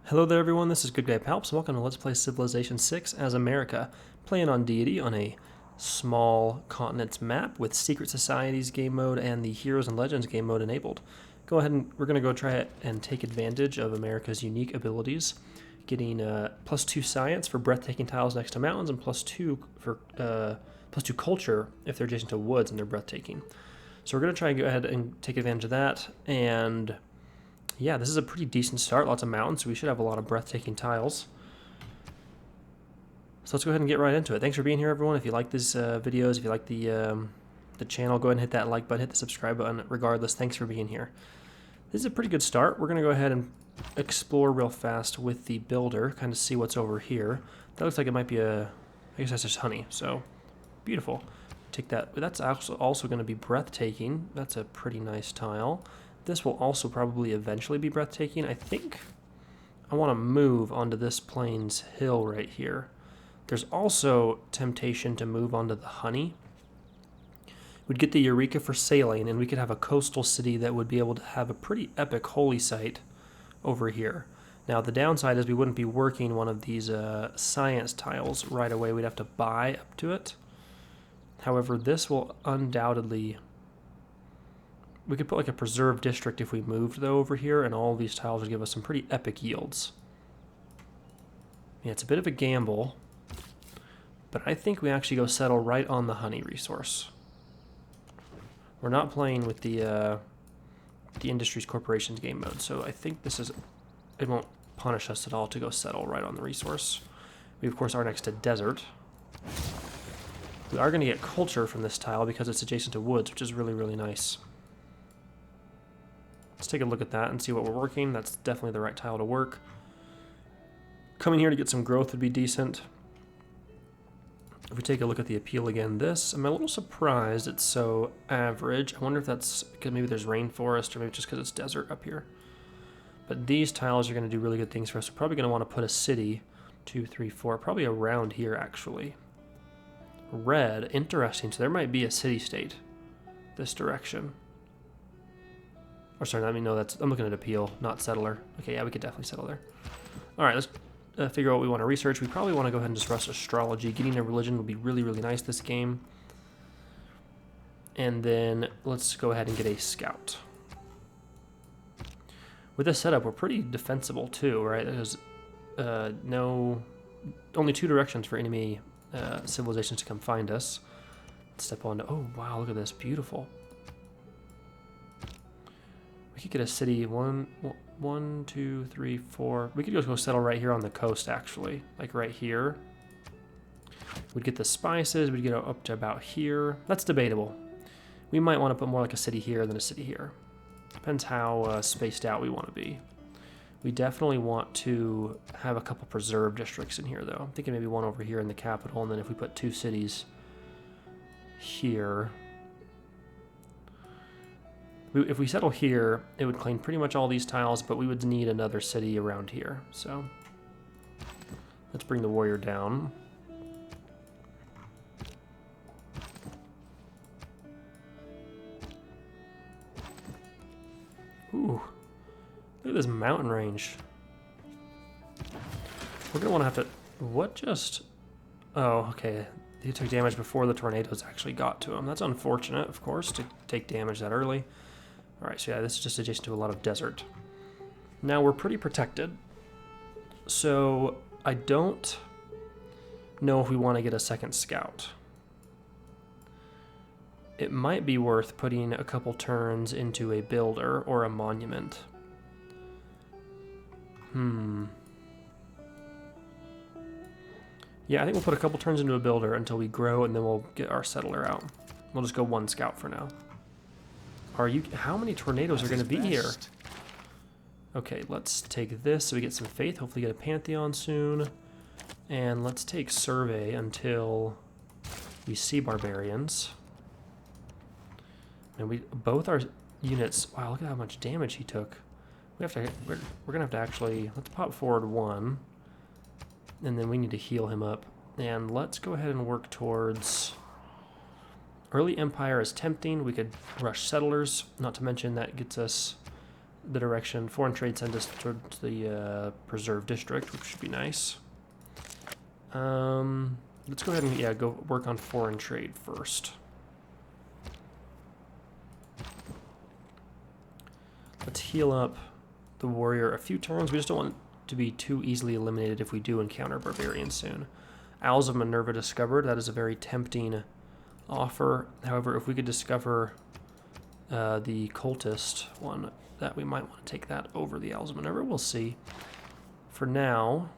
Hello there everyone, this is GoodGuyPalps, and welcome to Let's Play Civilization 6 as America, playing on Deity on a small continents map with Secret Societies game mode and the Heroes and Legends game mode enabled. Go ahead and we're going to go try it and take advantage of America's unique abilities, getting +2 science for breathtaking tiles next to mountains and +2 for +2 culture if they're adjacent to woods and they're breathtaking. So we're going to try and go ahead and take advantage of that, and yeah, this is a pretty decent start. Lots of mountains, so we should have a lot of breathtaking tiles. So let's go ahead and get right into it. Thanks for being here, everyone. If you like these videos, if you like the channel, go ahead and hit that like button, hit the subscribe button. Regardless, thanks for being here. This is a pretty good start. We're going to go ahead and explore real fast with the builder, kind of see what's over here. That looks like it might be I guess that's just honey, so beautiful. Take that. That's also going to be breathtaking. That's a pretty nice tile. This will also probably eventually be breathtaking. I think I want to move onto this plains hill right here. There's also temptation to move onto the honey. We'd get the Eureka for sailing, and we could have a coastal city that would be able to have a pretty epic holy site over here. Now, the downside is we wouldn't be working one of these science tiles right away. We'd have to buy up to it. However, this will undoubtedly... We could put like a preserve district if we moved though over here, and all of these tiles would give us some pretty epic yields. Yeah, it's a bit of a gamble, but I think we actually go settle right on the honey resource. We're not playing with the Industries Corporations game mode, so I think it won't punish us at all to go settle right on the resource. We of course are next to desert. We are going to get culture from this tile because it's adjacent to woods, which is really, really nice. Let's take a look at that and see what we're working. That's definitely the right tile to work. Coming here to get some growth would be decent. If we take a look at the appeal again, I'm a little surprised it's so average. I wonder if that's because maybe there's rainforest or maybe just because it's desert up here. But these tiles are going to do really good things for us. We're probably going to want to put a city, 2, 3, 4, probably around here actually. Red, interesting. So there might be a city-state this direction. Or sorry, let me know I'm looking at appeal, not settler. Okay, yeah, we could definitely settle there. All right, let's figure out what we want to research. We probably want to go ahead and just rush astrology. Getting a religion would be really, really nice this game. And then let's go ahead and get a scout. With this setup, we're pretty defensible too, right? There's only 2 directions for enemy civilizations to come find us. Let's step on to, oh wow, look at this, beautiful. We could get a city, 1, 2, 3, 4. We could just go settle right here on the coast, actually, like right here. We'd get the spices. We'd get up to about here. That's debatable. We might want to put more like a city here than a city here. Depends how spaced out we want to be. We definitely want to have a couple preserve districts in here, though. I'm thinking maybe one over here in the capital, and then if we put 2 cities here... If we settle here, it would claim pretty much all these tiles, but we would need another city around here. So let's bring the warrior down. Ooh, look at this mountain range. We're going to want to have to... What just... Oh, okay. He took damage before the tornadoes actually got to him. That's unfortunate, of course, to take damage that early. Alright, so yeah, this is just adjacent to a lot of desert. Now we're pretty protected, so I don't know if we want to get a second scout. It might be worth putting a couple turns into a builder or a monument. Yeah, I think we'll put a couple turns into a builder until we grow, and then we'll get our settler out. We'll just go 1 scout for now. How many tornadoes are going to be here? Okay, let's take this so we get some faith. Hopefully get a pantheon soon. And let's take survey until we see barbarians. And both our units... Wow, look at how much damage he took. We're going to have to actually... Let's pop forward 1. And then we need to heal him up. And let's go ahead and work towards... Early Empire is tempting. We could rush settlers, not to mention that gets us the direction. Foreign trade sends us towards the preserve district, which should be nice. Let's go ahead and go work on foreign trade first. Let's heal up the warrior a few turns. We just don't want to be too easily eliminated if we do encounter barbarians soon. Owls of Minerva discovered. That is a very tempting offer. However, if we could discover the cultist one, that we might want to take that over the Owls of Minerva. We'll see. For now,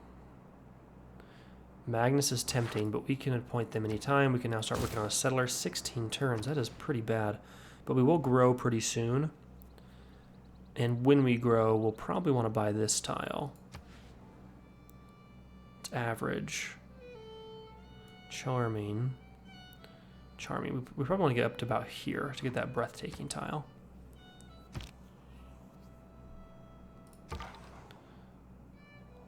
Magnus is tempting, but we can appoint them anytime. We can now start working on a settler. 16 turns. That is pretty bad. But we will grow pretty soon. And when we grow, we'll probably want to buy this tile. It's average. Charming. Charming. We probably want to get up to about here to get that breathtaking tile.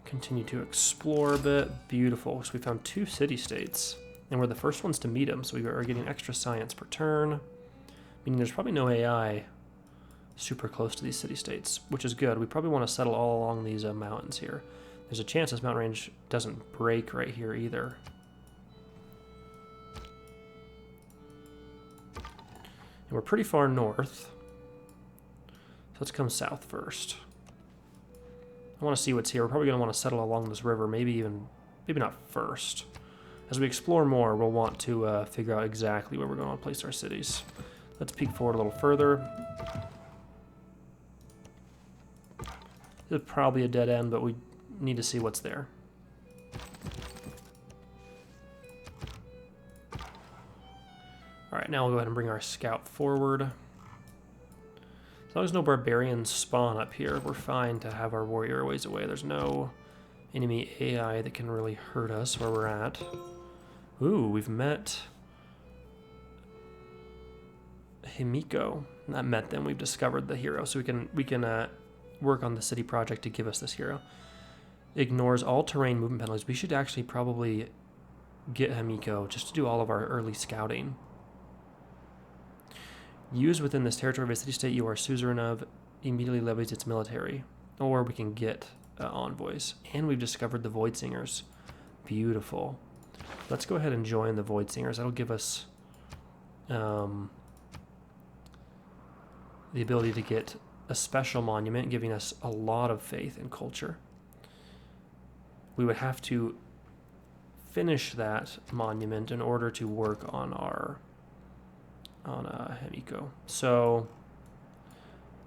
Continue to explore a bit. Beautiful. So we found 2 city-states. And we're the first ones to meet them, so we are getting extra science per turn. Meaning there's probably no AI super close to these city-states, which is good. We probably want to settle all along these mountains here. There's a chance this mountain range doesn't break right here either. And we're pretty far north. So let's come south first. I want to see what's here. We're probably going to want to settle along this river, maybe not first. As we explore more, we'll want to figure out exactly where we're going to place our cities. Let's peek forward a little further. This is probably a dead end, but we need to see what's there. Alright, now we'll go ahead and bring our scout forward. As long as no barbarians spawn up here, we're fine to have our warrior a ways away. There's no enemy AI that can really hurt us where we're at. Ooh, we've met Himiko. Not met them, we've discovered the hero, so we can work on the city project to give us this hero. Ignores all terrain movement penalties. We should actually probably get Himiko just to do all of our early scouting. Used within this territory of a city-state you are suzerain of, immediately levies its military. Or we can get envoys. And we've discovered the Void Singers. Beautiful. Let's go ahead and join the Void Singers. That'll give us the ability to get a special monument, giving us a lot of faith and culture. We would have to finish that monument in order to work on our Himiko. So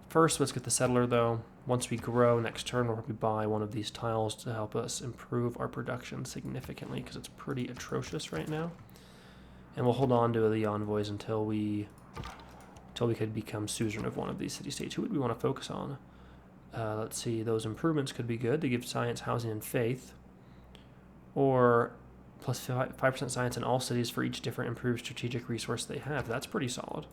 first, let's get the settler though. Once we grow next turn, we'll probably buy one of these tiles to help us improve our production significantly because it's pretty atrocious right now. And we'll hold on to the envoys until we could become suzerain of one of these city-states. Who would we want to focus on? Let's see, those improvements could be good to give science, housing, and faith. Or plus 5% science in all cities for each different improved strategic resource they have. That's pretty solid.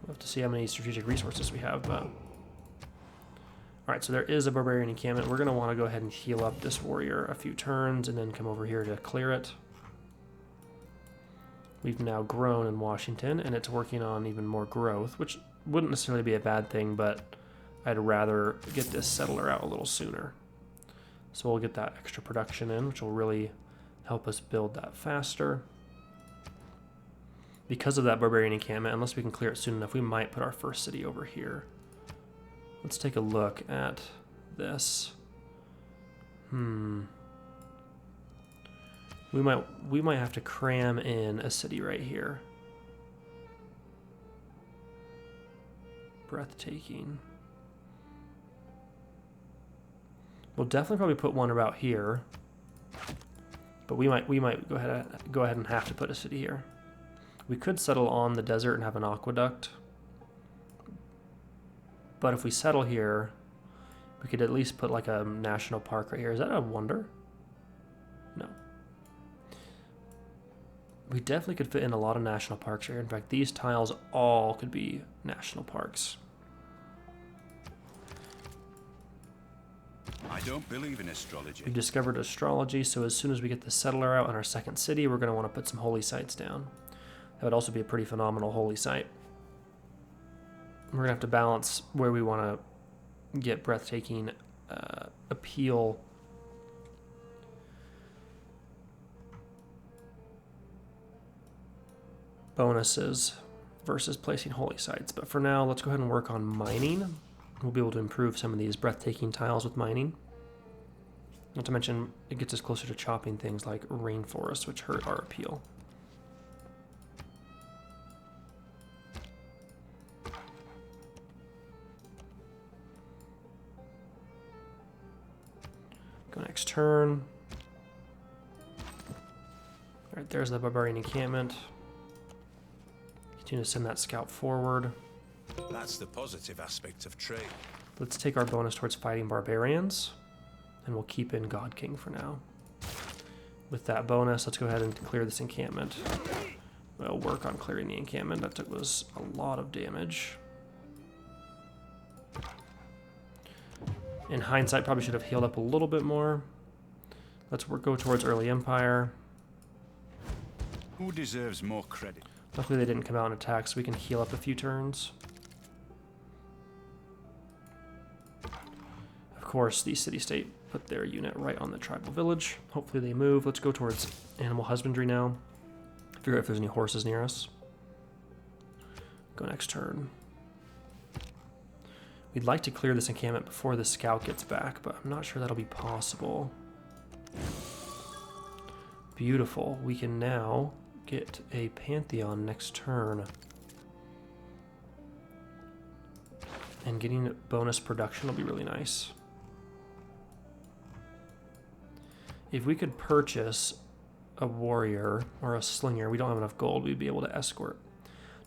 We'll have to see how many strategic resources we have, but... Alright, so there is a Barbarian Encampment. We're going to want to go ahead and heal up this warrior a few turns and then come over here to clear it. We've now grown in Washington, and it's working on even more growth, which wouldn't necessarily be a bad thing, but I'd rather get this settler out a little sooner. So we'll get that extra production in, which will really help us build that faster. Because of that Barbarian Encampment, unless we can clear it soon enough, we might put our first city over here. Let's take a look at this. We might have to cram in a city right here. Breathtaking. We'll definitely probably put one about here, but we might go ahead and have to put a city here. We could settle on the desert and have an aqueduct, but if we settle here, we could at least put like a national park right here. Is that a wonder? No. We definitely could fit in a lot of national parks here. In fact, these tiles all could be national parks. I don't believe in astrology. We've discovered astrology, so as soon as we get the settler out in our second city, we're going to want to put some holy sites down. That would also be a pretty phenomenal holy site. We're going to have to balance where we want to get breathtaking appeal. Bonuses versus placing holy sites. But for now, let's go ahead and work on mining. We'll be able to improve some of these breathtaking tiles with mining. Not to mention, it gets us closer to chopping things like rainforests, which hurt our appeal. Go next turn. All right, there's the Barbarian Encampment. Continue to send that scout forward. That's the positive aspect of trade. Let's take our bonus towards fighting barbarians, and we'll keep in God King for now. With that bonus, let's go ahead and clear this encampment. We'll work on clearing the encampment. That was a lot of damage. In hindsight, probably should have healed up a little bit more. Let's go towards early Empire. Who deserves more credit? Luckily they didn't come out and attack, so we can heal up a few turns. Of course, the city-state put their unit right on the tribal village. Hopefully they move. Let's go towards animal husbandry now. Figure out if there's any horses near us. Go next turn. We'd like to clear this encampment before the scout gets back, but I'm not sure that'll be possible. Beautiful. We can now get a Pantheon next turn. And getting bonus production will be really nice. If we could purchase a warrior or a slinger, we don't have enough gold, we'd be able to escort.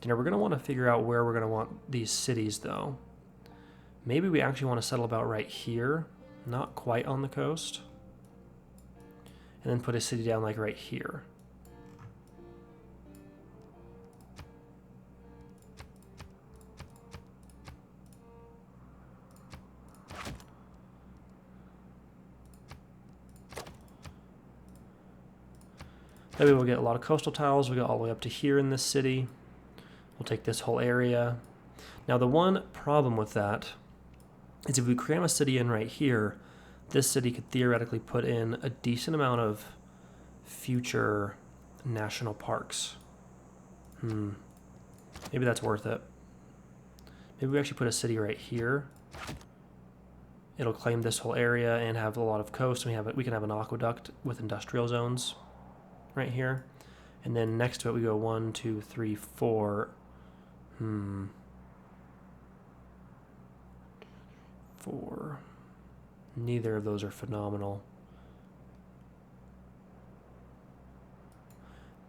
Now we're going to want to figure out where we're going to want these cities though. Maybe we actually want to settle about right here, not quite on the coast. And then put a city down like right here. Maybe we'll get a lot of coastal tiles. We'll go all the way up to here in this city. We'll take this whole area. Now the one problem with that is if we cram a city in right here, this city could theoretically put in a decent amount of future national parks. Maybe that's worth it. Maybe we actually put a city right here. It'll claim this whole area and have a lot of coast. And we can have an aqueduct with industrial zones right here. And then next to it we go 1, 2, 3, 4. 4. Neither of those are phenomenal.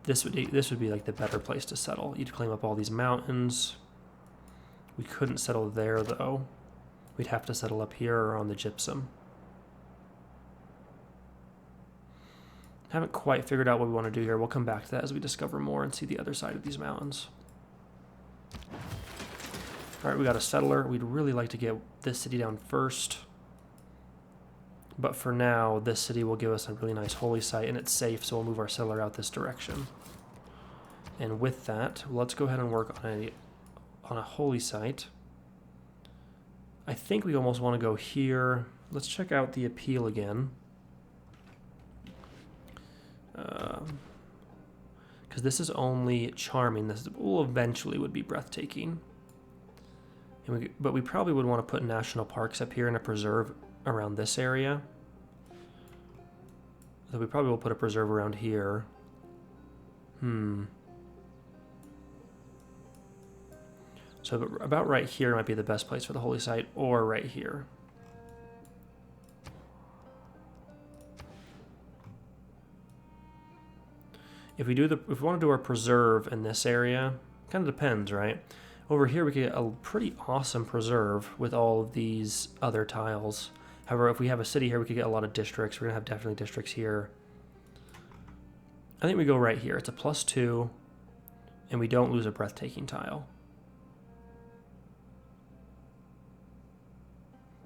This would be like the better place to settle. You'd claim up all these mountains. We couldn't settle there though. We'd have to settle up here or on the gypsum. Haven't quite figured out what we want to do here. We'll come back to that as we discover more and see the other side of these mountains. All right, we got a settler. We'd really like to get this city down first. But for now, this city will give us a really nice holy site, and it's safe, so we'll move our settler out this direction. And with that, let's go ahead and work on a holy site. I think we almost want to go here. Let's check out the appeal again. Because this is only charming. This will eventually would be breathtaking. But we probably would want to put national parks up here and a preserve around this area. So we probably will put a preserve around here. So about right here might be the best place for the holy site, or right here. If we want to do our preserve in this area, kind of depends, right? Over here we get a pretty awesome preserve with all of these other tiles. However, if we have a city here, we could get a lot of districts. We're gonna have definitely districts here. I think we go right here. It's a +2, and we don't lose a breathtaking tile.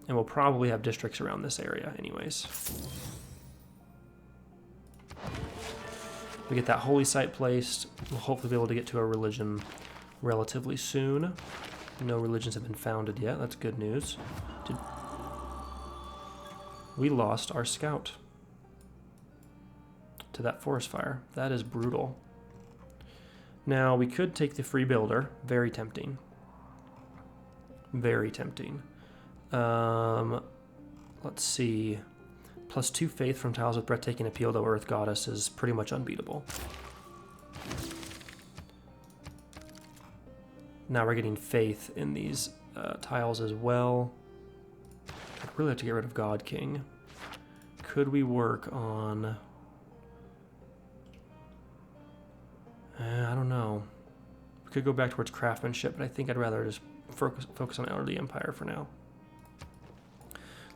And we'll probably have districts around this area anyways. We get that holy site placed. We'll hopefully be able to get to a religion relatively soon. No religions have been founded yet. That's good news. We lost our scout to that forest fire. That is brutal. Now, we could take the free builder. Very tempting. Very tempting. Let's see. +2 faith from tiles with breathtaking appeal to Earth Goddess is pretty much unbeatable. Now we're getting faith in these tiles as well. I'd really have to get rid of God King. Could we work on... I don't know. We could go back towards craftsmanship, but I think I'd rather just focus on Elderly Empire for now.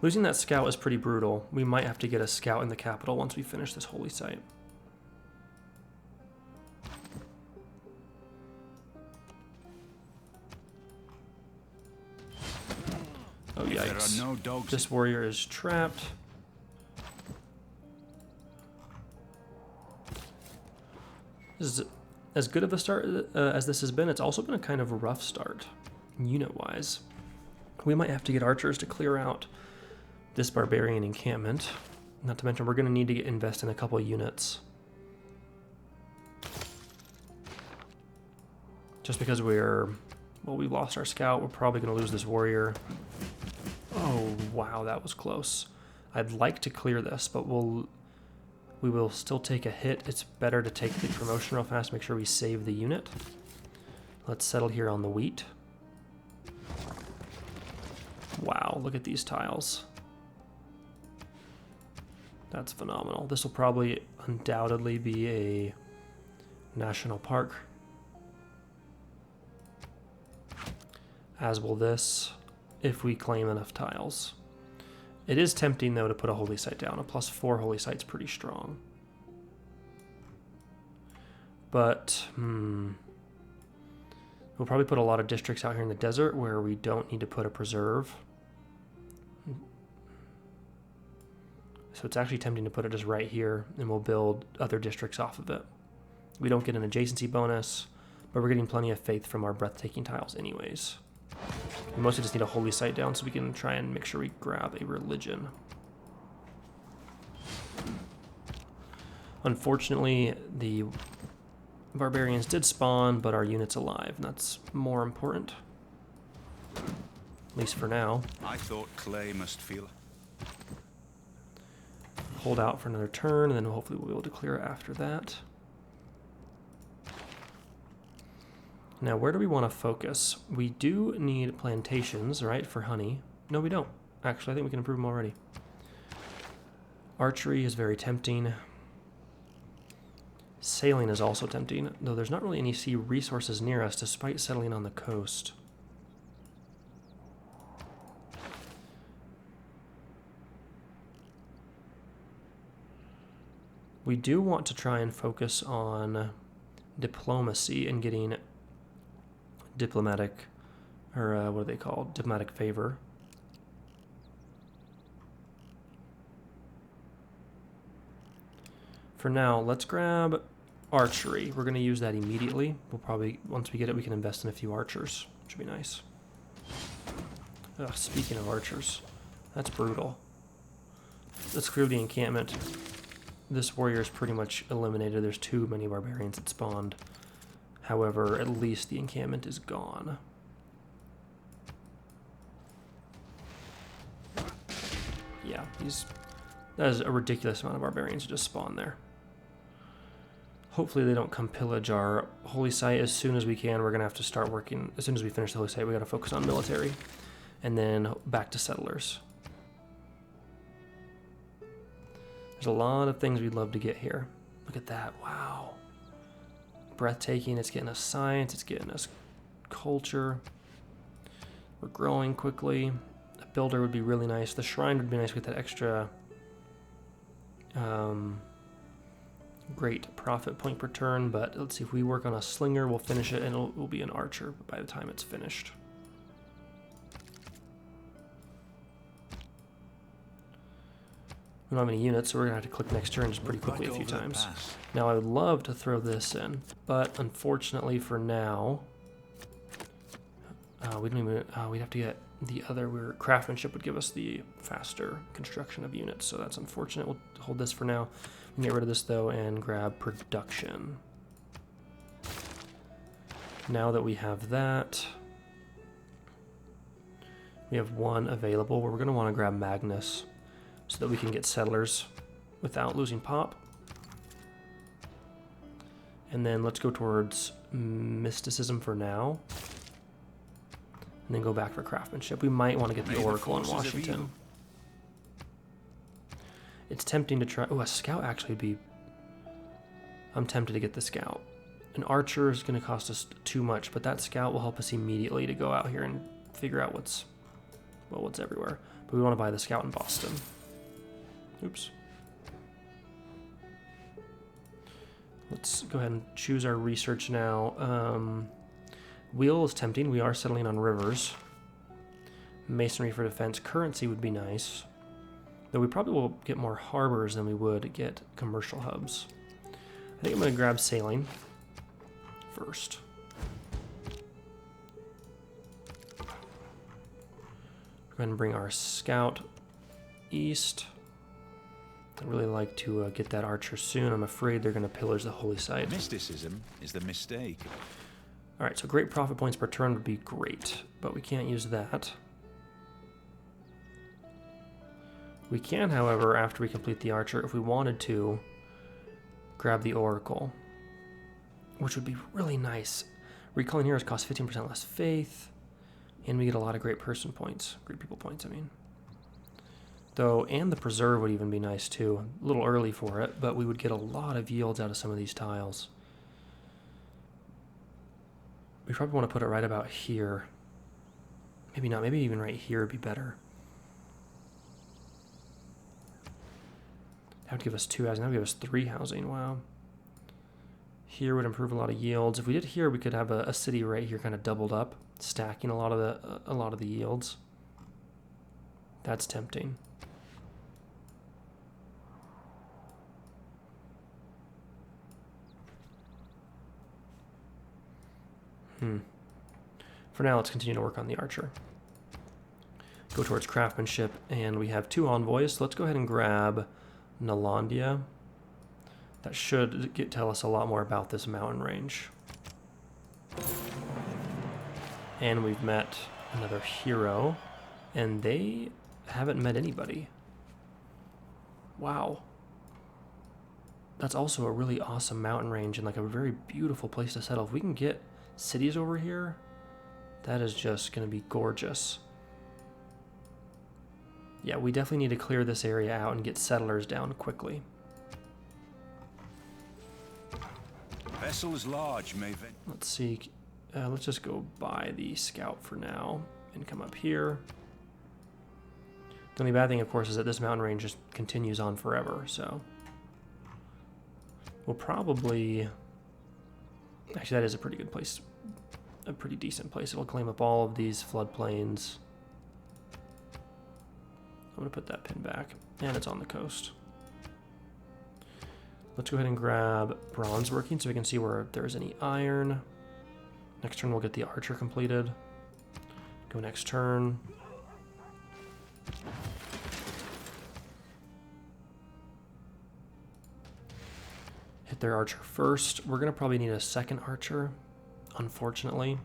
Losing that scout is pretty brutal. We might have to get a scout in the capital once we finish this holy site. Oh, yikes. There are no dogs. This warrior is trapped. This is as good of a start as this has been. It's also been a kind of rough start, unit-wise. We might have to get archers to clear out this barbarian encampment. Not to mention, we're going to need to invest in a couple of units. Just because we lost our scout, we're probably going to lose this warrior. Oh, wow, that was close. I'd like to clear this, but we will still take a hit. It's better to take the promotion real fast, make sure we save the unit. Let's settle here on the wheat. Wow, look at these tiles. That's phenomenal. This will probably undoubtedly be a national park. As will this, if we claim enough tiles. It is tempting, though, to put a holy site down. A +4 holy site's pretty strong. But, we'll probably put a lot of districts out here in the desert where we don't need to put a preserve. So it's actually tempting to put it just right here, and we'll build other districts off of it. We don't get an adjacency bonus, but we're getting plenty of faith from our breathtaking tiles anyways. We mostly just need a holy site down so we can try and make sure we grab a religion. Unfortunately, the barbarians did spawn, but our unit's alive, and that's more important. At least for now. I thought clay must feel. Hold out for another turn, and then hopefully we'll be able to clear it after that. Now, where do we want to focus? We do need plantations, right, for honey. No, we don't. Actually, I think we can improve them already. Archery is very tempting. Sailing is also tempting, though there's not really any sea resources near us despite settling on the coast. We do want to try and focus on diplomacy and getting diplomatic, or what are they called? Diplomatic favor. For now, let's grab archery. We're going to use that immediately. We'll probably, once we get it, we can invest in a few archers, which would be nice. Ugh, speaking of archers, that's brutal. Let's clear the encampment. This warrior is pretty much eliminated. There's too many barbarians that spawned. However, at least the encampment is gone. Yeah, that is a ridiculous amount of barbarians that just spawn there. Hopefully they don't come pillage our holy site as soon as we can. We're going to have to start working. As soon as we finish the holy site, we got to focus on military. And then back to settlers. There's a lot of things we'd love to get here. Look at that. Wow. Breathtaking. It's getting us science. It's getting us culture. We're growing quickly. A builder would be really nice. The shrine would be nice with that extra great profit point per turn. But let's see, if we work on a slinger, we'll finish it, and it'll be an archer by the time it's finished. We don't have any units, so we're going to have to click next turn just pretty quickly a few times. Now, I would love to throw this in, but unfortunately for now, We don't even. We'd have to get the other. Craftsmanship would give us the faster construction of units, so that's unfortunate. We'll hold this for now. We can get rid of this though and grab production. Now that we have that, we have one available where we're going to want to grab Magnus so that we can get settlers without losing pop. And then let's go towards mysticism for now. And then go back for craftsmanship. We might want to get the Oracle in Washington. It's tempting to try. Oh, a scout actually would be. I'm tempted to get the scout. An archer is going to cost us too much, but that scout will help us immediately to go out here and figure out what's everywhere. But we want to buy the scout in Boston. Oops. Let's go ahead and choose our research now. Wheel is tempting. We are settling on rivers. Masonry for defense. Currency would be nice. Though we probably will get more harbors than we would get commercial hubs. I think I'm going to grab sailing first. Go ahead and bring our scout east. I'd really like to get that archer soon. I'm afraid they're going to pillage the holy site. Mysticism is the mistake. Alright, so great profit points per turn would be great, but we can't use that. We can, however, after we complete the archer, if we wanted to, grab the oracle, which would be really nice. Recalling heroes costs 15% less faith, and we get a lot of great person points. Great people points, I mean. Though, and the preserve would even be nice too. A little early for it, but we would get a lot of yields out of some of these tiles. We probably want to put it right about here. Maybe not, maybe even right here would be better. That would give us 2 housing, that would give us 3 housing, wow. Here would improve a lot of yields. If we did here, we could have a city right here kind of doubled up, stacking a lot of the yields. That's tempting. For now, let's continue to work on the archer. Go towards craftsmanship, and we have 2 envoys, so let's go ahead and grab Nalandia. That should tell us a lot more about this mountain range. And we've met another hero, and they haven't met anybody. Wow. That's also a really awesome mountain range and like a very beautiful place to settle. If we can get cities over here, that is just going to be gorgeous. Yeah, we definitely need to clear this area out and get settlers down quickly. Vessel is large, Maven. Let's see. Let's just go buy the scout for now and come up here. The only bad thing, of course, is that this mountain range just continues on forever, so we'll probably... Actually, that is a pretty good place. A pretty decent place. It'll claim up all of these floodplains. I'm going to put that pin back, and it's on the coast. Let's go ahead and grab bronze working so we can see where there's any iron. Next turn we'll get the archer completed. Go next turn. Hit their archer first. We're going to probably need a second archer, unfortunately.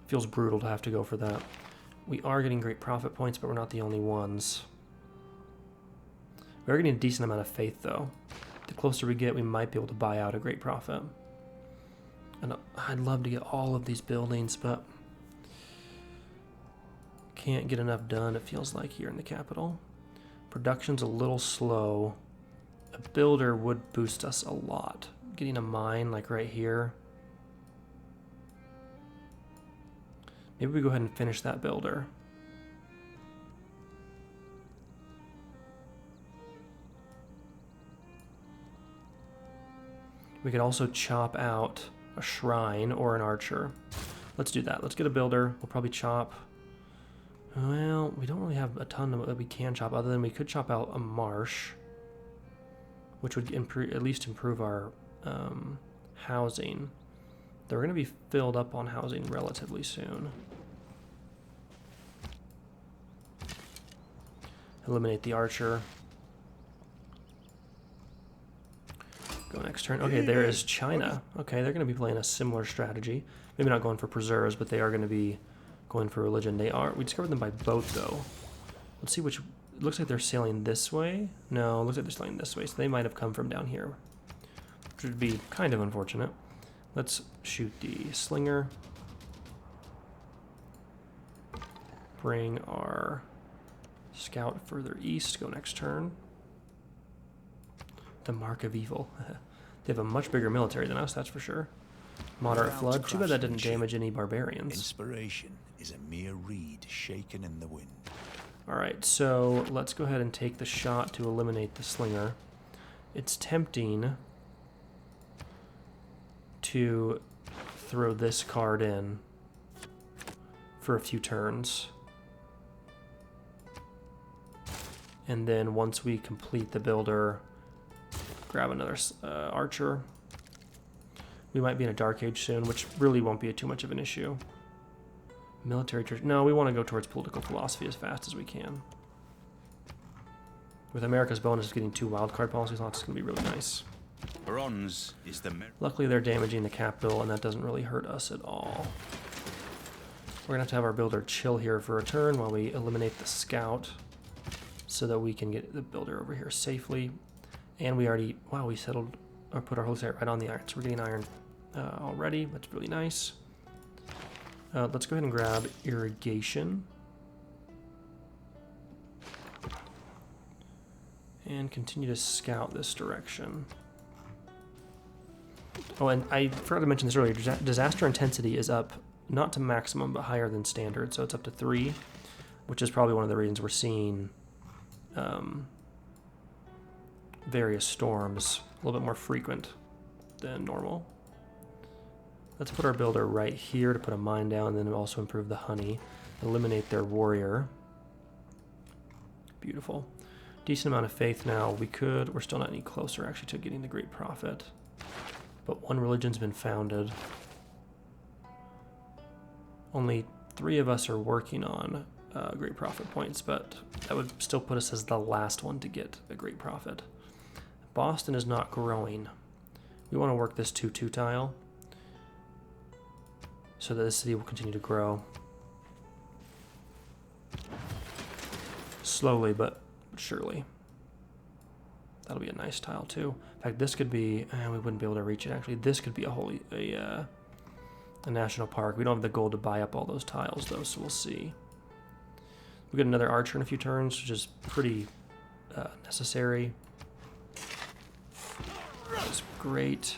Feels brutal to have to go for that. We are getting great profit points, but we're not the only ones. We're getting a decent amount of faith, though. The closer we get, we might be able to buy out a great profit. And I'd love to get all of these buildings, but can't get enough done, it feels like, here in the capital. Production's a little slow. A builder would boost us a lot. Getting a mine, like right here. Maybe we go ahead and finish that builder. We could also chop out a shrine or an archer. Let's do that. Let's get a builder. We'll probably chop... Well, we don't really have a ton that we can chop, other than we could chop out a marsh, which would at least improve our housing. They're going to be filled up on housing relatively soon. Eliminate the archer. Go next turn. Okay, there is China. Okay, they're going to be playing a similar strategy. Maybe not going for preserves, but they are going to be going for religion. They are. We discovered them by boat, though. Let's see which... It looks like they're sailing this way. No, it looks like they're sailing this way, so they might have come from down here, which would be kind of unfortunate. Let's shoot the slinger. Bring our scout further east. Go next turn. The Mark of Evil. They have a much bigger military than us, that's for sure. Moderate flood. Too bad that didn't damage any barbarians. Inspiration is a mere reed shaken in the wind. Alright, so let's go ahead and take the shot to eliminate the slinger. It's tempting to throw this card in for a few turns. And then once we complete the builder, grab another archer. We might be in a Dark Age soon, which really won't be too much of an issue. Military church. No, we want to go towards political philosophy as fast as we can. With America's bonus getting 2 wildcard policy slots, it's going to be really nice. Bronze is the... Luckily, they're damaging the capital, and that doesn't really hurt us at all. We're going to have our builder chill here for a turn while we eliminate the scout so that we can get the builder over here safely. And we already... Wow, we settled... Or put our holy site right on the iron. So we're getting iron already. That's really nice. Let's go ahead and grab Irrigation. And continue to scout this direction. Oh, and I forgot to mention this earlier. Disaster intensity is up, not to maximum, but higher than standard. So it's up to 3, which is probably one of the reasons we're seeing various storms a little bit more frequent than normal. Let's put our builder right here to put a mine down, and then also improve the honey. Eliminate their warrior. Beautiful. Decent amount of faith now. We're still not any closer actually to getting the Great Prophet. But 1 religion's been founded. Only 3 of us are working on Great Prophet points, but that would still put us as the last one to get a Great Prophet. Boston is not growing. We want to work this 2-2 tile so that the city will continue to grow. Slowly, but surely. That'll be a nice tile too. In fact, this could be, we wouldn't be able to reach it actually. This could be a national park. We don't have the gold to buy up all those tiles though, so we'll see. We get another archer in a few turns, which is pretty necessary. That's great.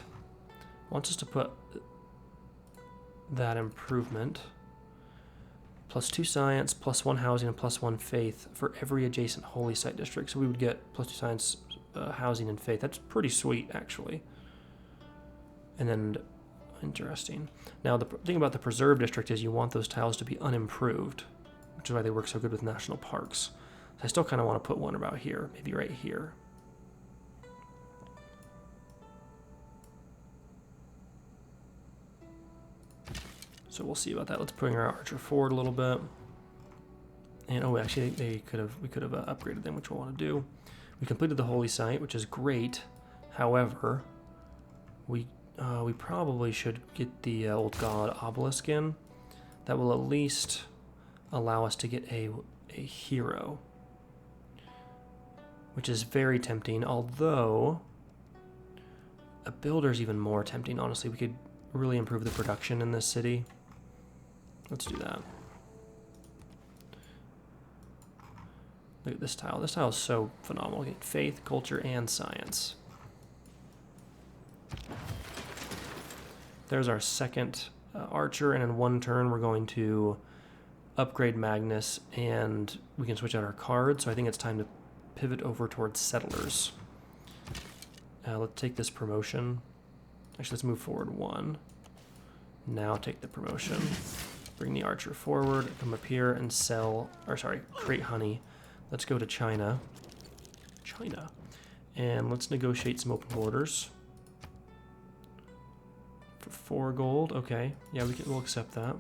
Wants us to put that improvement. +2 science, +1 housing, and +1 faith for every adjacent holy site district. So we would get +2 science, housing, and faith. That's pretty sweet, actually. And then, interesting. Now, the thing about the preserve district is you want those tiles to be unimproved, which is why they work so good with national parks. So I still kind of want to put one about here, maybe right here. So we'll see about that. Let's bring our archer forward a little bit. And oh, actually, we could have upgraded them, which we'll want to do. We completed the holy site, which is great. However, we probably should get the old god obelisk in. That will at least allow us to get a hero, which is very tempting. Although a builder's even more tempting. Honestly, we could really improve the production in this city. Let's do that. Look at this tile. This tile is so phenomenal. We get faith, culture, and science. There's our second archer, and in 1 turn we're going to upgrade Magnus, and we can switch out our card, so I think it's time to pivot over towards settlers. Let's take this promotion. Actually, let's move forward 1. Now take the promotion. Bring the archer forward, come up here and create honey. Let's go to China. And let's negotiate some open borders. For 4 gold, okay. Yeah, we'll accept that.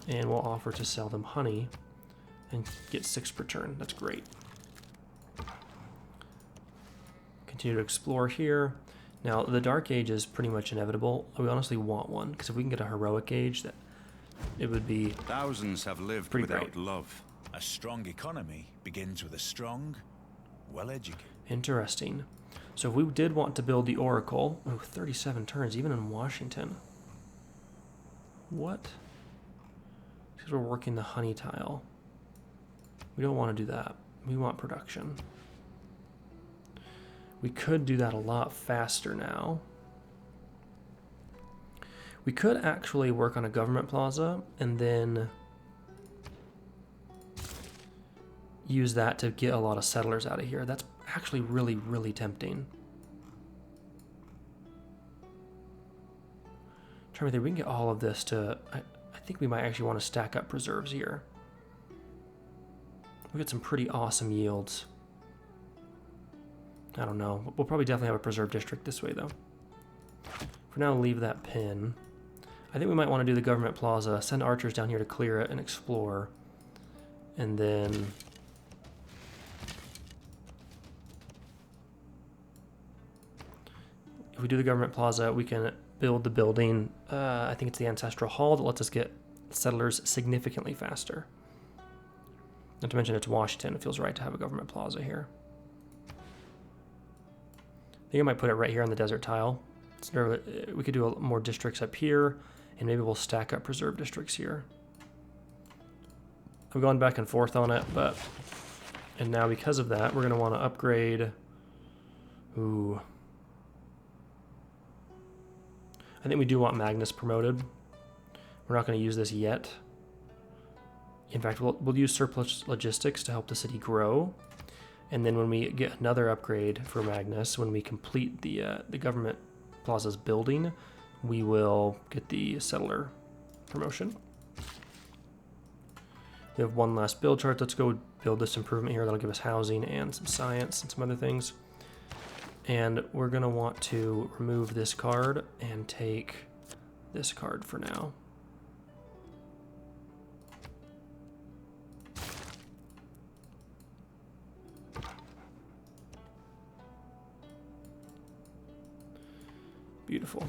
And we'll offer to sell them honey and get 6 per turn. That's great. Continue to explore here. Now, the Dark Age is pretty much inevitable. We honestly want one, because if we can get a heroic age, that it would be Thousands have lived pretty without great. love. A strong economy begins with a strong, well-educated. Interesting. So if we did want to build the Oracle, 37 turns, even in Washington. What? Because we're working the honey tile. We don't want to do that. We want production. We could do that a lot faster now. We could actually work on a government plaza and then use that to get a lot of settlers out of here. That's actually really, really tempting. Trying to think, we can get all of this to... I think we might actually want to stack up preserves here. We get some pretty awesome yields. I don't know. We'll probably definitely have a preserve district this way, though. For now, leave that pin. I think we might want to do the government plaza, send archers down here to clear it and explore. And then... if we do the government plaza, we can build the building. I think it's the Ancestral Hall that lets us get settlers significantly faster. Not to mention it's Washington. It feels right to have a government plaza here. I think I might put it right here on the desert tile. We could do more districts up here, and maybe we'll stack up preserve districts here. I'm going back and forth on it, but... and now because of that, we're going to want to upgrade... ooh. I think we do want Magnus promoted. We're not going to use this yet. In fact, we'll use surplus logistics to help the city grow. And then when we get another upgrade for Magnus, when we complete the government plaza's building, we will get the settler promotion. We have one last build chart. Let's go build this improvement here. That'll give us housing and some science and some other things. And we're going to want to remove this card and take this card for now. Beautiful.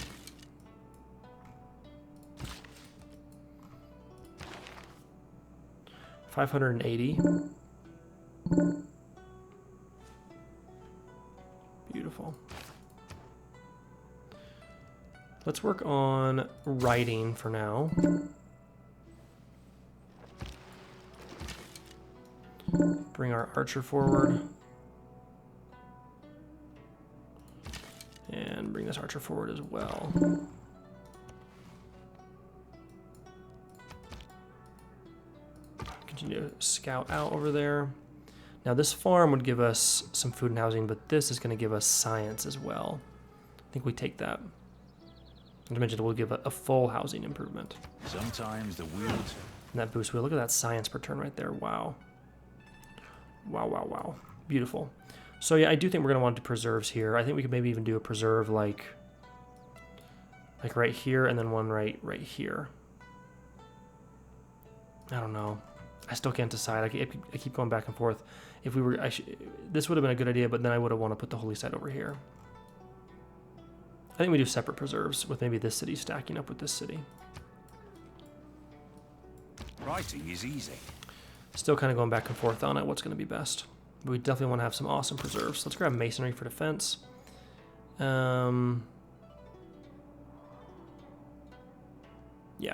$580. Beautiful. Let's work on writing for now. Bring our archer forward. And bring this archer forward as well. Continue to scout out over there. Now this farm would give us some food and housing, but this is going to give us science as well. I think we take that. Not to mention it will give a full housing improvement. Sometimes the wheels... and that boost wheel, look at that science per turn right there. Wow. Wow, wow, wow. Beautiful. So yeah, I do think we're going to want to do preserves here. I think we could maybe even do a preserve like right here and then one right here. I don't know. I still can't decide. I keep going back and forth. If we were, this would have been a good idea, but then I would have wanted to put the holy site over here. I think we do separate preserves with maybe this city stacking up with this city. Writing is easy. Still kind of going back and forth on it. What's going to be best? But we definitely want to have some awesome preserves. Let's grab masonry for defense. Yeah,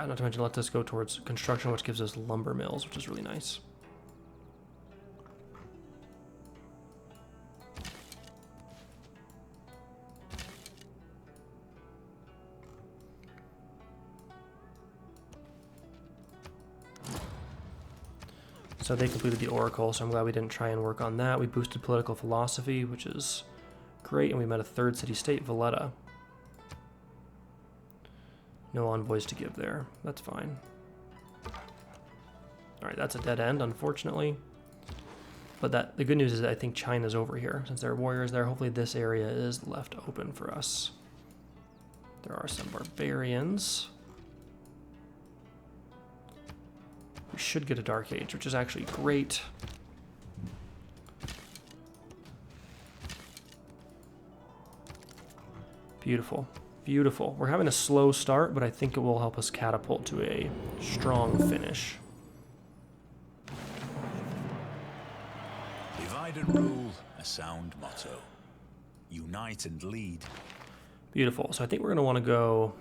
not to mention let this go towards construction, which gives us lumber mills, which is really nice. So they completed the Oracle, so I'm glad we didn't try and work on that. We boosted political philosophy, which is great, and we met a third city-state, Valletta. No envoys to give there. That's fine. All right, that's a dead end, unfortunately. But the good news is that I think China's over here. Since there are warriors there, hopefully this area is left open for us. There are some barbarians. We should get a Dark Age, which is actually great. Beautiful. Beautiful. We're having a slow start, but I think it will help us catapult to a strong finish. Divide and rule, a sound motto. Unite and lead. Beautiful. So I think we're going to want to go,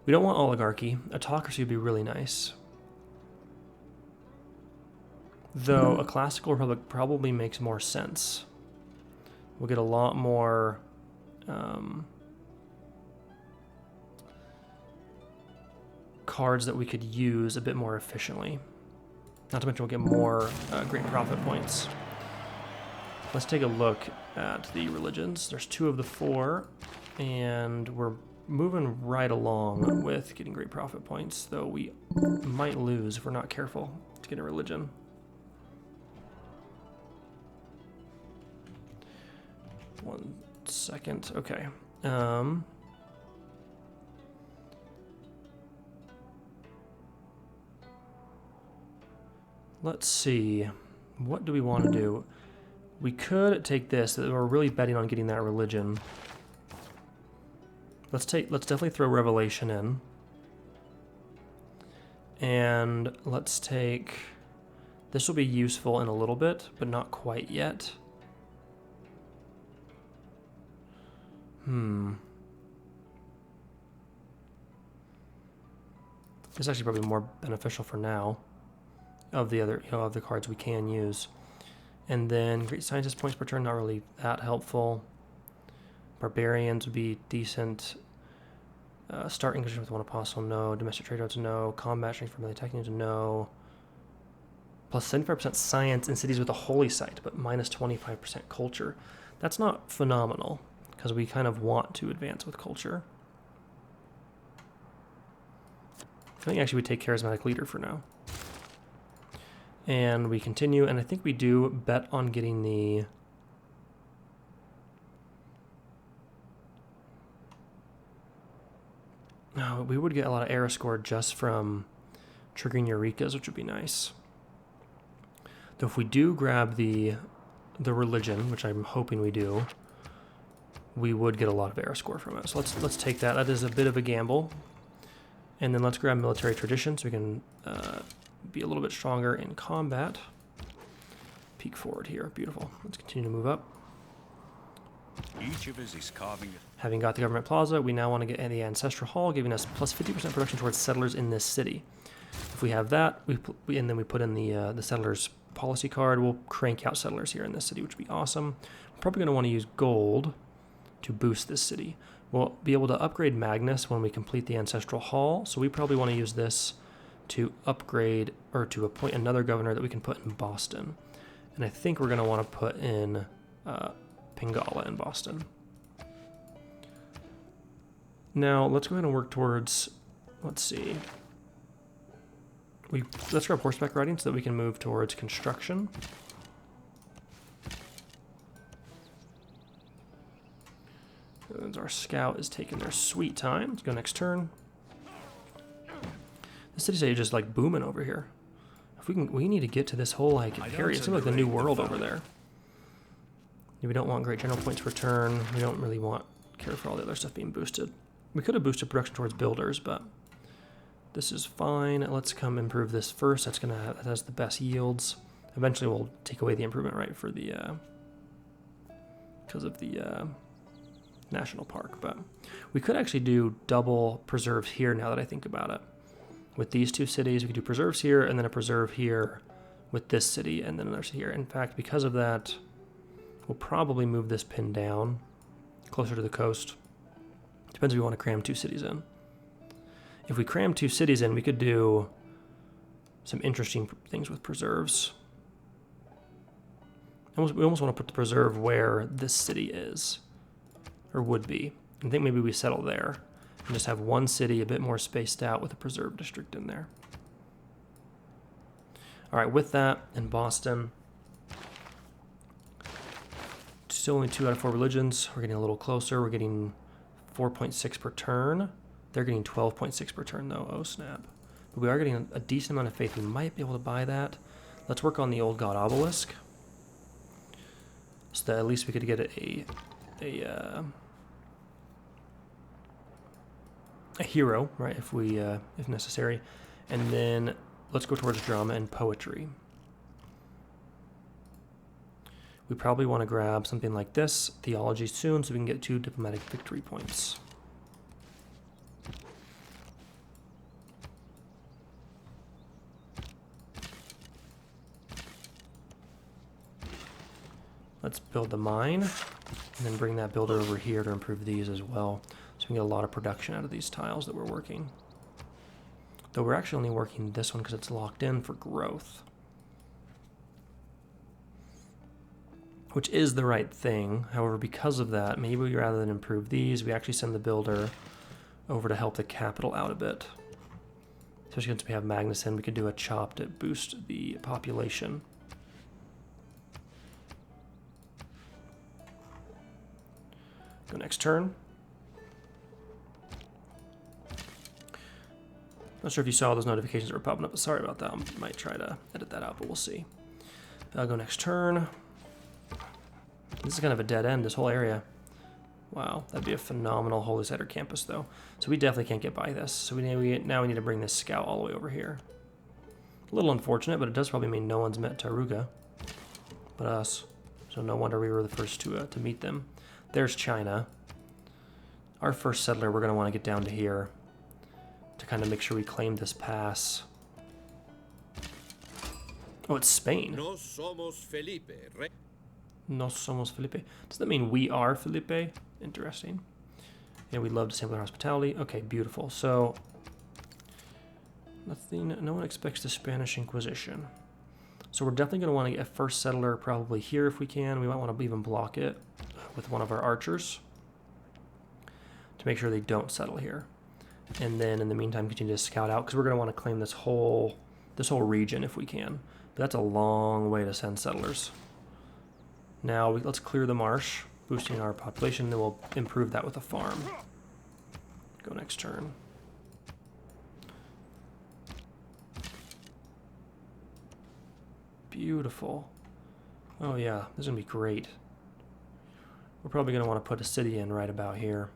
we don't want oligarchy. Autocracy would be really nice. Though a classical republic probably makes more sense. We'll get a lot more cards that we could use a bit more efficiently. Not to mention we'll get more great profit points. Let's take a look at the religions. There's 2 of the 4, and we're moving right along with getting great profit points, though we might lose if we're not careful to get a religion. One second. Okay. Let's see. What do we want to do? We could take this. We're really betting on getting that religion. Let's definitely throw Revelation in. And let's take... This will be useful in a little bit, but not quite yet. It's actually probably more beneficial for now of the other, of the cards we can use. And then Great Scientist points per turn, not really that helpful. Barbarians would be decent. Start English with 1 apostle, no. Domestic trade routes, no. Combat strength for melee attacking, no. Plus 75% science in cities with a holy site, but minus 25% culture. That's not phenomenal, because we kind of want to advance with culture. I think actually we take Charismatic Leader for now. And we continue, and I think we do bet on getting the... No, we would get a lot of era score just from triggering Eurekas, which would be nice. Though if we do grab the religion, which I'm hoping we do, we would get a lot of era score from it. So let's take that. That is a bit of a gamble. And then let's grab military tradition so we can be a little bit stronger in combat. Peek forward here. Beautiful. Let's continue to move up. Each of us is carving it. Having got the government plaza, we now want to get the Ancestral Hall, giving us plus 50% production towards settlers in this city. If we have that, and then we put in the settlers policy card, we'll crank out settlers here in this city, which would be awesome. We're probably going to want to use gold to boost this city. We'll be able to upgrade Magnus when we complete the Ancestral Hall, so we probably want to use this to upgrade or to appoint another governor that we can put in Boston. And I think we're going to want to put in Pingala in Boston. Now, let's go ahead and work towards, let's see. Let's grab horseback riding so that we can move towards construction. As our scout is taking their sweet time. Let's go next turn. The city's just like booming over here. If we need to get to this whole like area. It seems like the new world over there. We don't want great general points per turn. We don't really care for all the other stuff being boosted. We could have boosted production towards builders, but this is fine. Let's come improve this first. That has the best yields. Eventually, we'll take away the improvement right for the because of the national park. But we could actually do double preserves here. Now that I think about it, with these 2 cities, we could do preserves here and then a preserve here with this city and then another here. In fact, because of that, we'll probably move this pin down closer to the coast. Depends if we want to cram 2 cities in. If we cram 2 cities in, we could do some interesting things with preserves. We almost want to put the preserve where this city is, or would be. I think maybe we settle there and just have 1 city a bit more spaced out with a preserve district in there. All right, with that, in Boston, still only 2 out of 4 religions. We're getting a little closer. We're getting 4.6 per turn. They're getting 12.6 per turn, though. Oh, snap. But we are getting a decent amount of faith. We might be able to buy that. Let's work on the old god obelisk, so that at least we could get a hero, right, if necessary. And then let's go towards drama and poetry. We probably want to grab something like this, theology soon, so we can get 2 diplomatic victory points. Let's build the mine, and then bring that builder over here to improve these as well. So we can get a lot of production out of these tiles that we're working. Though we're actually only working this one because it's locked in for growth. Which is the right thing. However, because of that, maybe rather than improve these, we actually send the builder over to help the capital out a bit. Especially since we have Magnus in, we could do a chop to boost the population. Go next turn. Not sure if you saw those notifications that were popping up. Sorry about that. I might try to edit that out, but we'll see. I'll go next turn. This is kind of a dead end, this whole area. Wow, that'd be a phenomenal Holy Cider campus, though. So we definitely can't get by this. So now we need to bring this scout all the way over here. A little unfortunate, but it does probably mean no one's met Taruga but us. So no wonder we were the first to meet them. There's China. Our first settler, we're going to want to get down to here to kind of make sure we claim this pass. Oh, it's Spain. No somos Felipe. Nos somos Felipe. Does that mean we are Felipe? Interesting. Yeah, we'd love to sample their hospitality. Okay, beautiful. So, no one expects the Spanish Inquisition. So we're definitely going to want to get a first settler probably here if we can. We might want to even block it with one of our archers to make sure they don't settle here. And then in the meantime, continue to scout out because we're going to want to claim this whole region if we can. But that's a long way to send settlers. Now let's clear the marsh, boosting our population, then we'll improve that with a farm. Go next turn. Beautiful. Oh yeah, this is going to be great. We're probably going to want to put a city in right about here.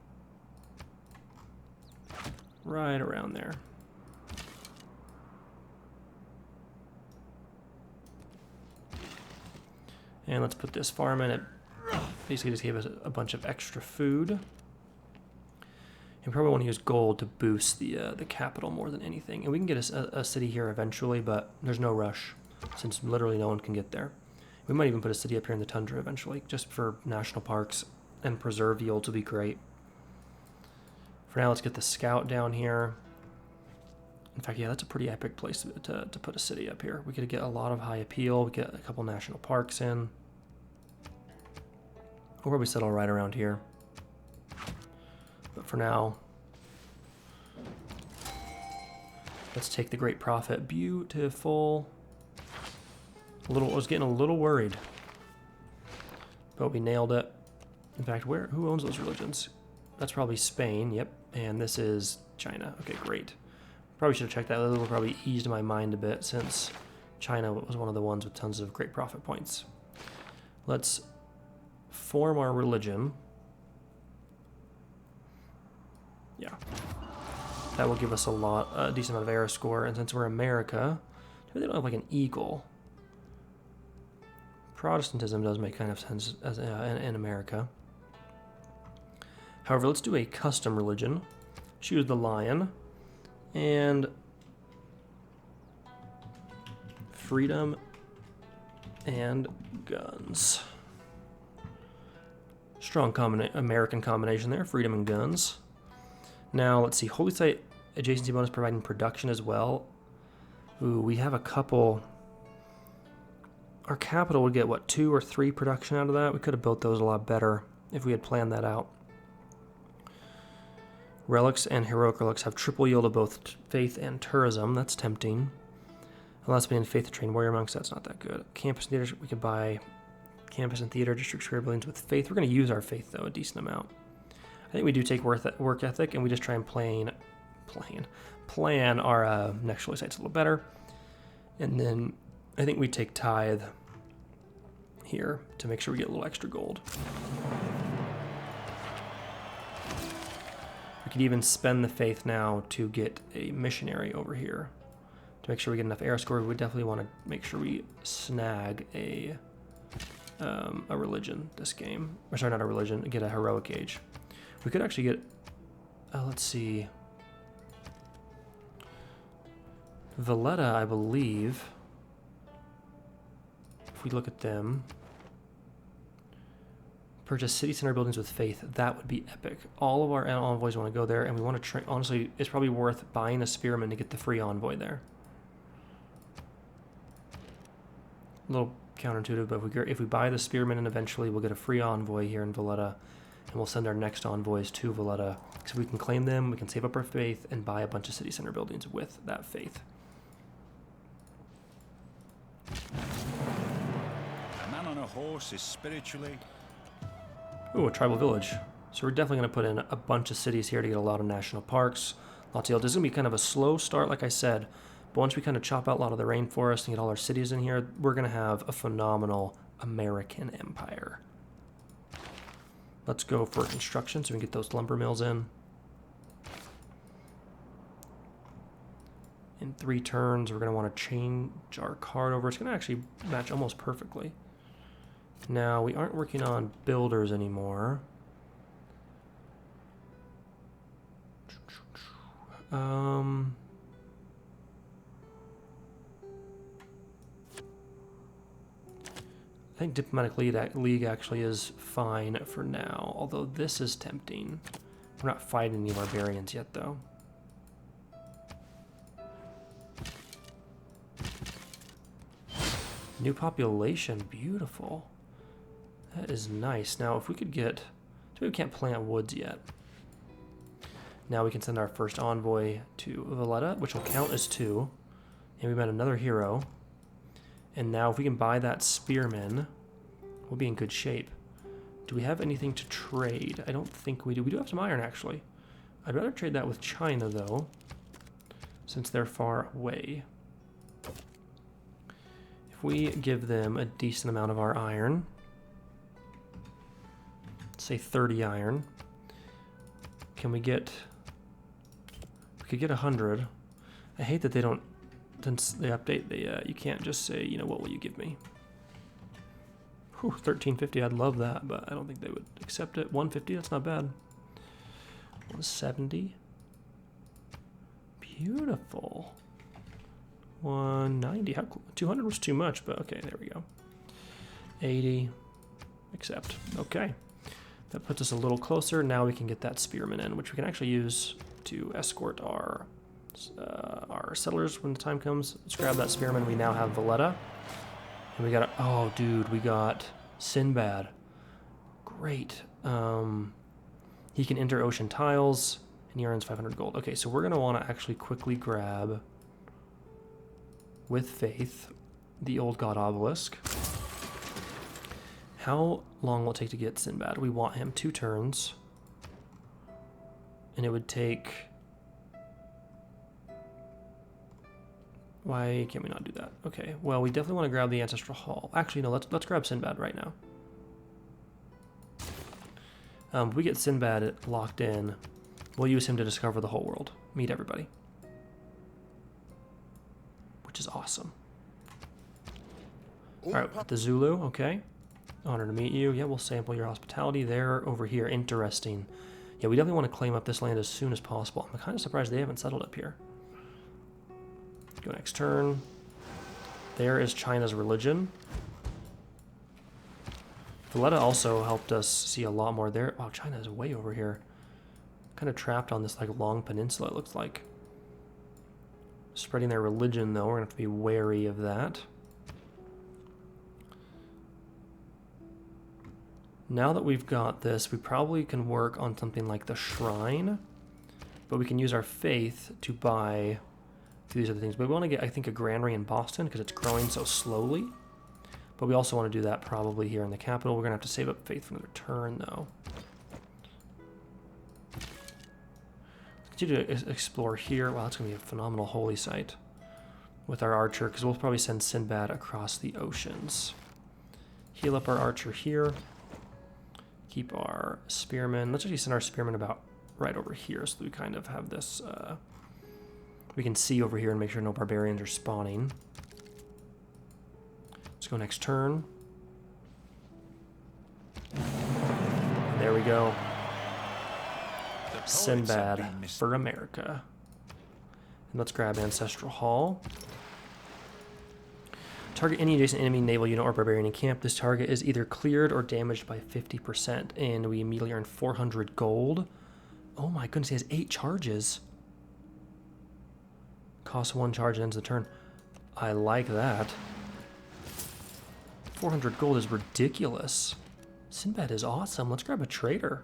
Right around there. And let's put this farm in. It basically just gave us a bunch of extra food. And we probably want to use gold to boost the capital more than anything. And we can get a city here eventually, but there's no rush since literally no one can get there. We might even put a city up here in the tundra eventually, just for national parks and preserve yields will be great. For now, let's get the scout down here. In fact, yeah, that's a pretty epic place to put a city up here. We could get a lot of high appeal. We get a couple national parks in. Or we settle right around here. But for now, let's take the Great Prophet. Beautiful. I was getting a little worried, but we nailed it. In fact, who owns those religions? That's probably Spain. Yep, and this is China. Okay, great. Probably should have checked that. That would probably eased my mind a bit since China was one of the ones with tons of Great Prophet points. Let's form our religion. Yeah. That will give us a decent amount of era score. And since we're America, maybe they don't have like an eagle. Protestantism does make kind of sense as in America. However, let's do a custom religion. Choose the lion. And freedom and guns. Strong American combination there, freedom and guns. Now, let's see, Holy Site adjacency bonus providing production as well. Ooh, we have a couple. Our capital would get, what, 2 or 3 production out of that? We could have built those a lot better if we had planned that out. Relics and heroic relics have triple yield of both faith and tourism. That's tempting. Allows me in faith to train warrior monks. That's not that good. Campus and theater, we could buy campus and theater district square buildings with faith. We're going to use our faith, though, a decent amount. I think we do take work ethic, and we just try and plan our next Holy Sites a little better. And then I think we take tithe here to make sure we get a little extra gold. We could even spend the faith now to get a missionary over here. To make sure we get enough air score, we definitely want to make sure we snag a religion this game. Or sorry, not a religion, get a heroic age. We could actually get, let's see, Valletta, I believe, if we look at them, purchase city center buildings with faith, that would be epic. All of our envoys want to go there, and we want to train. Honestly, it's probably worth buying a spearman to get the free envoy there. A little counterintuitive, but if we buy the spearman, and eventually we'll get a free envoy here in Valletta, and we'll send our next envoys to Valletta. So we can claim them, we can save up our faith, and buy a bunch of city center buildings with that faith. A man on a horse is spiritually... Ooh, a tribal village. So we're definitely going to put in a bunch of cities here to get a lot of national parks. Lots of... This is going to be kind of a slow start, like I said. But once we kind of chop out a lot of the rainforest and get all our cities in here, we're going to have a phenomenal American empire. Let's go for construction so we can get those lumber mills in. In 3 turns, we're going to want to change our card over. It's going to actually match almost perfectly. Now, we aren't working on builders anymore. I think Diplomatic League actually is fine for now, although this is tempting. We're not fighting any barbarians yet, though. New population, beautiful. That is nice. Now, if we could get... We can't plant woods yet. Now we can send our first envoy to Valletta, which will count as 2. And we met another hero. And now if we can buy that spearman, we'll be in good shape. Do we have anything to trade? I don't think we do. We do have some iron, actually. I'd rather trade that with China, though, since they're far away. If we give them a decent amount of our iron, say 30 iron, can we get... We could get 100. I hate that they don't... Since they update, you can't just say, you know, what will you give me? Whew, 1350, I'd love that, but I don't think they would accept it. 150, that's not bad. 170. Beautiful. 190, how cool. 200 was too much, but okay, there we go. 80, accept. Okay. That puts us a little closer. Now we can get that spearman in, which we can actually use to escort our settlers when the time comes. Let's grab that spearman. We now have Valletta. And we got, oh dude, we got Sinbad. Great. He can enter ocean tiles, and he earns 500 gold. Okay, so we're gonna wanna actually quickly grab, with faith, the old god obelisk. How long will it take to get Sinbad? We want him 2 turns. And it would take... Why can't we not do that? Okay, well, we definitely want to grab the Ancestral Hall. Actually, no, let's grab Sinbad right now. If we get Sinbad locked in, we'll use him to discover the whole world. Meet everybody. Which is awesome. Alright, the Zulu, okay. Honor to meet you. Yeah, we'll sample your hospitality. They're over here. Interesting. Yeah, we definitely want to claim up this land as soon as possible. I'm kind of surprised they haven't settled up here. Go next turn. There is China's religion. Valletta also helped us see a lot more there. Wow, China is way over here. Kind of trapped on this like long peninsula, it looks like. Spreading their religion, though, we're going to have to be wary of that. Now that we've got this, we probably can work on something like the shrine, but we can use our faith to buy these other things. But we want to get, I think, a granary in Boston because it's growing so slowly. But we also want to do that probably here in the capital. We're going to have to save up faith for another turn, though. Continue to explore here. Wow, that's going to be a phenomenal holy site with our archer, because we'll probably send Sinbad across the oceans. Heal up our archer here. Keep our spearmen. Let's actually send our spearmen about right over here, so we kind of have this, we can see over here and make sure no barbarians are spawning. Let's go next turn. There we go. Sinbad for America. And let's grab Ancestral Hall. Target any adjacent enemy, naval unit, or barbarian encampment. This target is either cleared or damaged by 50%, and we immediately earn 400 gold. Oh my goodness, he has 8 charges. Costs 1 charge and ends the turn. I like that. 400 gold is ridiculous. Sinbad is awesome. Let's grab a trader.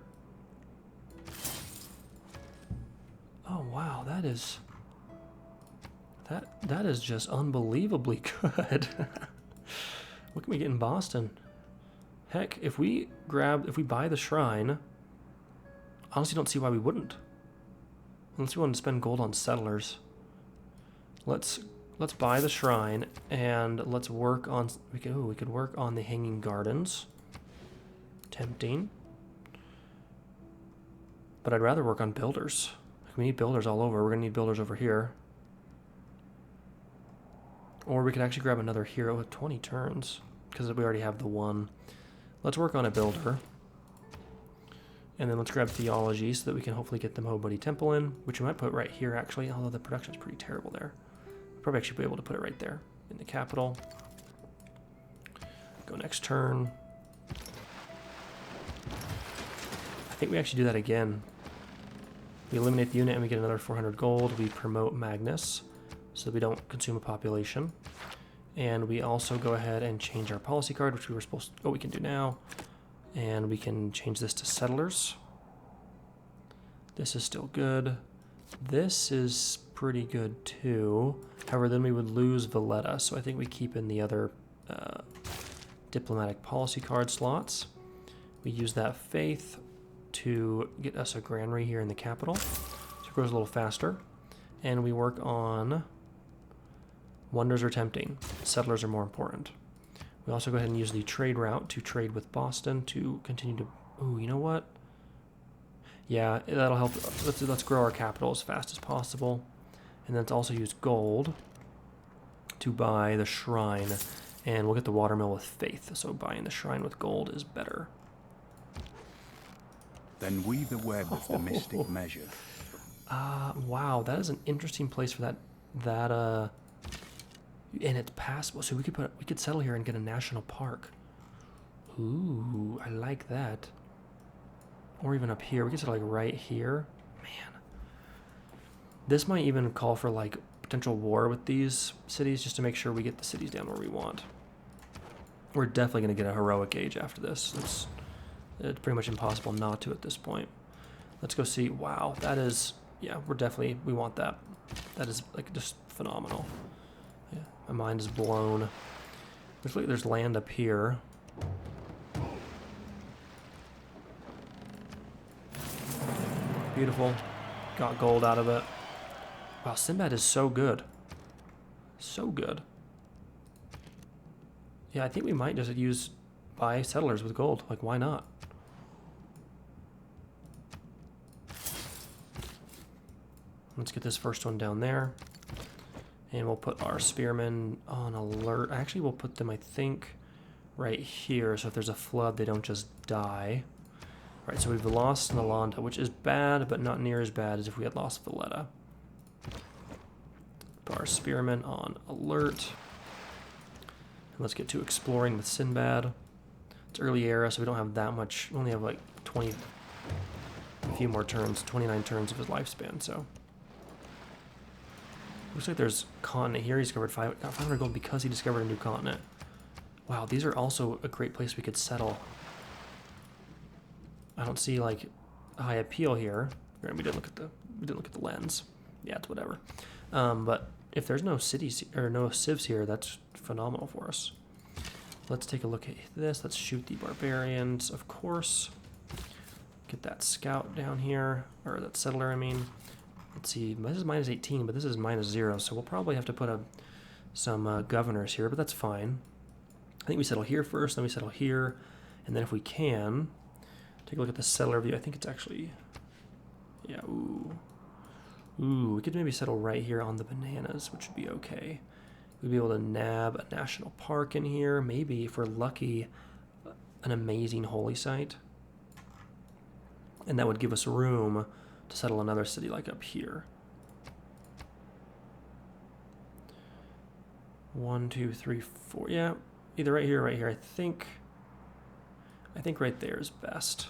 Oh wow, that is just unbelievably good. What can we get in Boston? Heck, if we buy the shrine, I honestly don't see why we wouldn't. Unless we wanted to spend gold on settlers. Let's buy the shrine and let's work on we could work on the Hanging Gardens. Tempting. But I'd rather work on builders. We need builders all over. We're gonna need builders over here. Or we could actually grab another hero with 20 turns, because we already have the one. Let's work on a builder. And then let's grab theology so that we can hopefully get the Mobuddy Temple in, which we might put right here actually, although the production's pretty terrible there. We'll probably actually be able to put it right there in the capital. Go next turn. I think we actually do that again. We eliminate the unit and we get another 400 gold. We promote Magnus, so that we don't consume a population. And we also go ahead and change our policy card, which we were supposed to, we can do now. And we can change this to settlers. This is still good. This is pretty good too. However, then we would lose Valletta, so I think we keep in the other diplomatic policy card slots. We use that faith to get us a granary here in the capital, so it grows a little faster. And we work on wonders are tempting. Settlers are more important. We also go ahead and use the trade route to trade with Boston to continue to... Ooh, you know what? Yeah, that'll help. Let's grow our capital as fast as possible. And then let's also use gold to buy the shrine. And we'll get the watermill with faith. So buying the shrine with gold is better. Then weave the web of the mystic measure. Wow, that is an interesting place for that. And it's passable, so we could settle here and get a national park. Ooh, I like that. Or even up here, we could settle like right here. Man, this might even call for like potential war with these cities, just to make sure we get the cities down where we want. We're definitely gonna get a heroic age after this. It's pretty much impossible not to at this point. Let's go see. Wow, that is, yeah, we want that. That is like just phenomenal. Yeah, my mind is blown. Looks like there's land up here. Beautiful. Got gold out of it. Wow, Sinbad is so good. So good. Yeah, I think we might just buy settlers with gold. Like, why not? Let's get this first one down there. And we'll put our spearmen on alert. Actually, we'll put them, I think, right here. So if there's a flood, they don't just die. All right, so we've lost Nalanda, which is bad, but not near as bad as if we had lost Valletta. Put our spearmen on alert. And let's get to exploring with Sinbad. It's early era, so we don't have that much. We only have like a few more turns, 29 turns of his lifespan, so. Looks like there's continent here. He discovered got 500 gold because he discovered a new continent. Wow, these are also a great place we could settle. I don't see like high appeal here. We didn't look at the lens. Yeah, it's whatever. But if there's no cities or no civs here, that's phenomenal for us. Let's take a look at this. Let's shoot the barbarians, of course. Get that scout down here, or that settler, I mean. Let's see, this is minus 18, but this is minus 0, so we'll probably have to put some governors here, but that's fine. I think we settle here first, then we settle here, and then if we can, take a look at the settler view. I think it's actually, Yeah, ooh. Ooh, we could maybe settle right here on the bananas, which would be okay. We'd be able to nab a national park in here. Maybe, if we're lucky, an amazing holy site. And that would give us room to settle another city like up here. 1, 2, 3, 4. Yeah, either right here or right here. I think right there is best.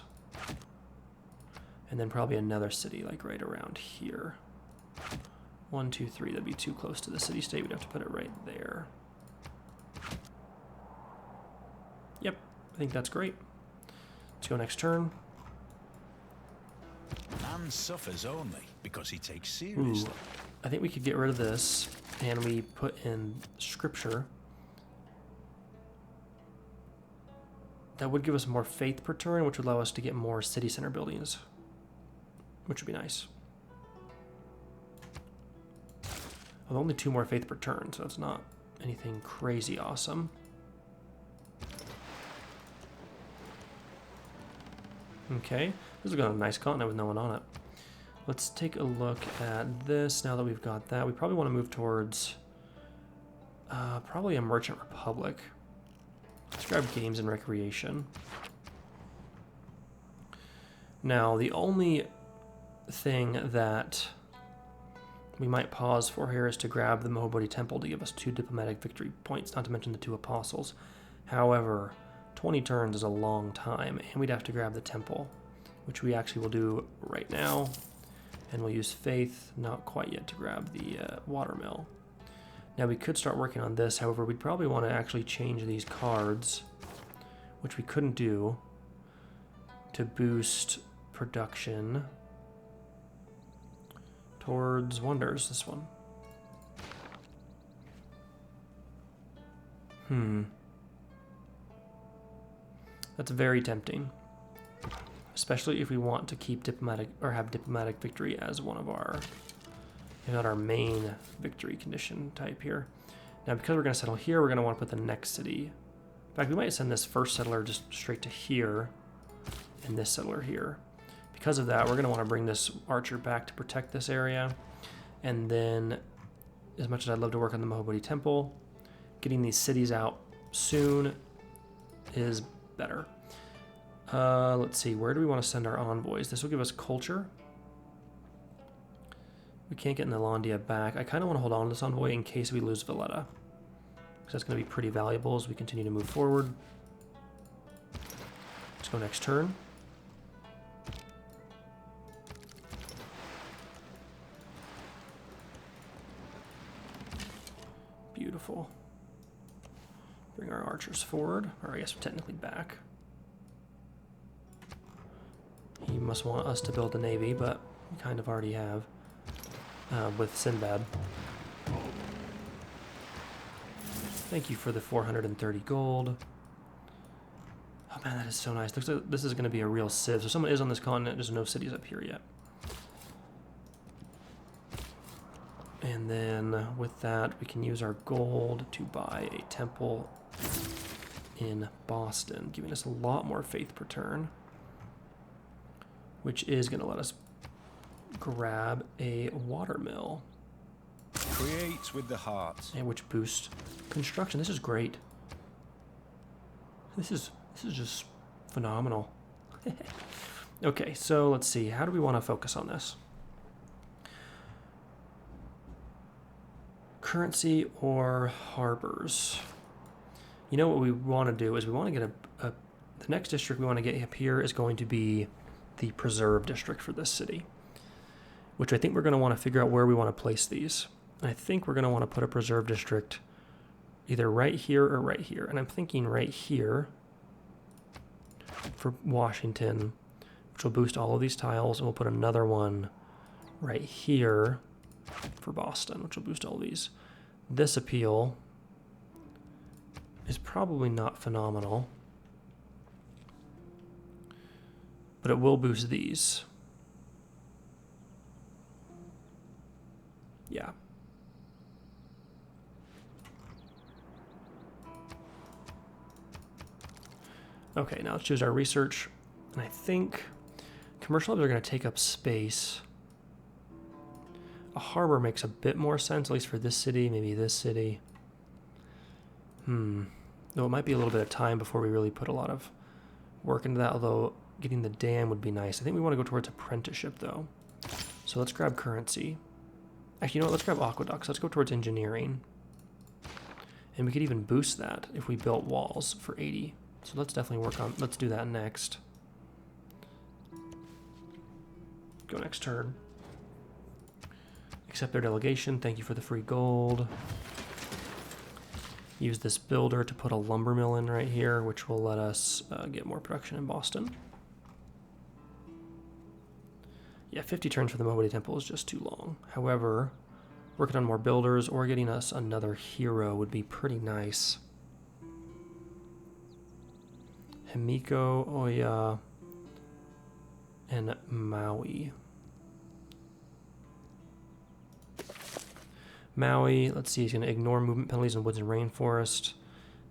And then probably another city like right around here. 1, 2, 3. That'd be too close to the city-state. We'd have to put it right there. Yep, I think that's great. Let's go next turn. Man suffers only because he takes seriously. Ooh, I think we could get rid of this, and we put in scripture. That would give us more faith per turn, which would allow us to get more city center buildings, which would be nice. Well, only 2 more faith per turn, so it's not anything crazy awesome. Okay, this has got a nice continent with no one on it. Let's take a look at this now that we've got that. We probably want to move towards probably a merchant republic. Let's grab games and recreation. Now, the only thing that we might pause for here is to grab the Mohobodi Temple to give us 2 diplomatic victory points, not to mention the 2 apostles. However, 20 turns is a long time, and we'd have to grab the temple, which we actually will do right now. And we'll use faith, not quite yet, to grab the watermill. Now we could start working on this, however, we'd probably want to actually change these cards, which we couldn't do, to boost production towards wonders, this one. That's very tempting. Especially if we want to keep diplomatic, or have diplomatic victory as one of our, if not our main victory condition type here. Now, because we're going to settle here, we're going to want to put the next city. In fact, we might send this first settler just straight to here, and this settler here. Because of that, we're going to want to bring this archer back to protect this area. And then, as much as I'd love to work on the Mohobodi Temple, getting these cities out soon is better. Let's see, where do we want to send our envoys? This will give us culture. We can't get Nalandia back. I kind of want to hold on to this envoy in case we lose Valletta, because that's going to be pretty valuable as we continue to move forward. Let's go next turn. Beautiful. Bring our archers forward, or I guess technically back. He must want us to build a navy, but we kind of already have with Sinbad. Thank you for the 430 gold. Oh man, that is so nice. Looks like this is going to be a real civ. So someone is on this continent, there's no cities up here yet. And then with that, we can use our gold to buy a temple in Boston, giving us a lot more faith per turn, which is going to let us grab a watermill. Create with the heart. And which boosts construction. This is great. This is just phenomenal. Okay, so let's see. How do we want to focus on this? Currency or harbors? You know what we want to do is we want to get the next district we want to get up here is going to be the preserve district for this city, which I think we're going to want to figure out where we want to place these. And I think we're going to want to put a preserve district either right here or right here. And I'm thinking right here for Washington, which will boost all of these tiles, and we'll put another one right here for Boston, which will boost all these. This appeal is probably not phenomenal, but it will boost these. Yeah. Okay, now let's choose our research. And I think Commercial hubs are going to take up space. A harbor makes a bit more sense, at least for this city, maybe this city. Though it might be a little bit of time before we really put a lot of work into that, although getting the dam would be nice. I think we want to go towards apprenticeship, though. So let's grab currency. Actually, you know what? Let's grab aqueducts. Let's go towards engineering. And we could even boost that if we built walls for 80. So let's definitely work on, let's do that next. Go next turn. Accept their delegation. Thank you for the free gold. Use this builder to put a lumber mill in right here, which will let us get more production in Boston. Yeah, 50 turns for the Maui Temple is just too long. However, working on more builders or getting us another hero would be pretty nice. Himiko, Oya, and Maui. Maui, let's see, he's going to ignore movement penalties in woods and rainforest.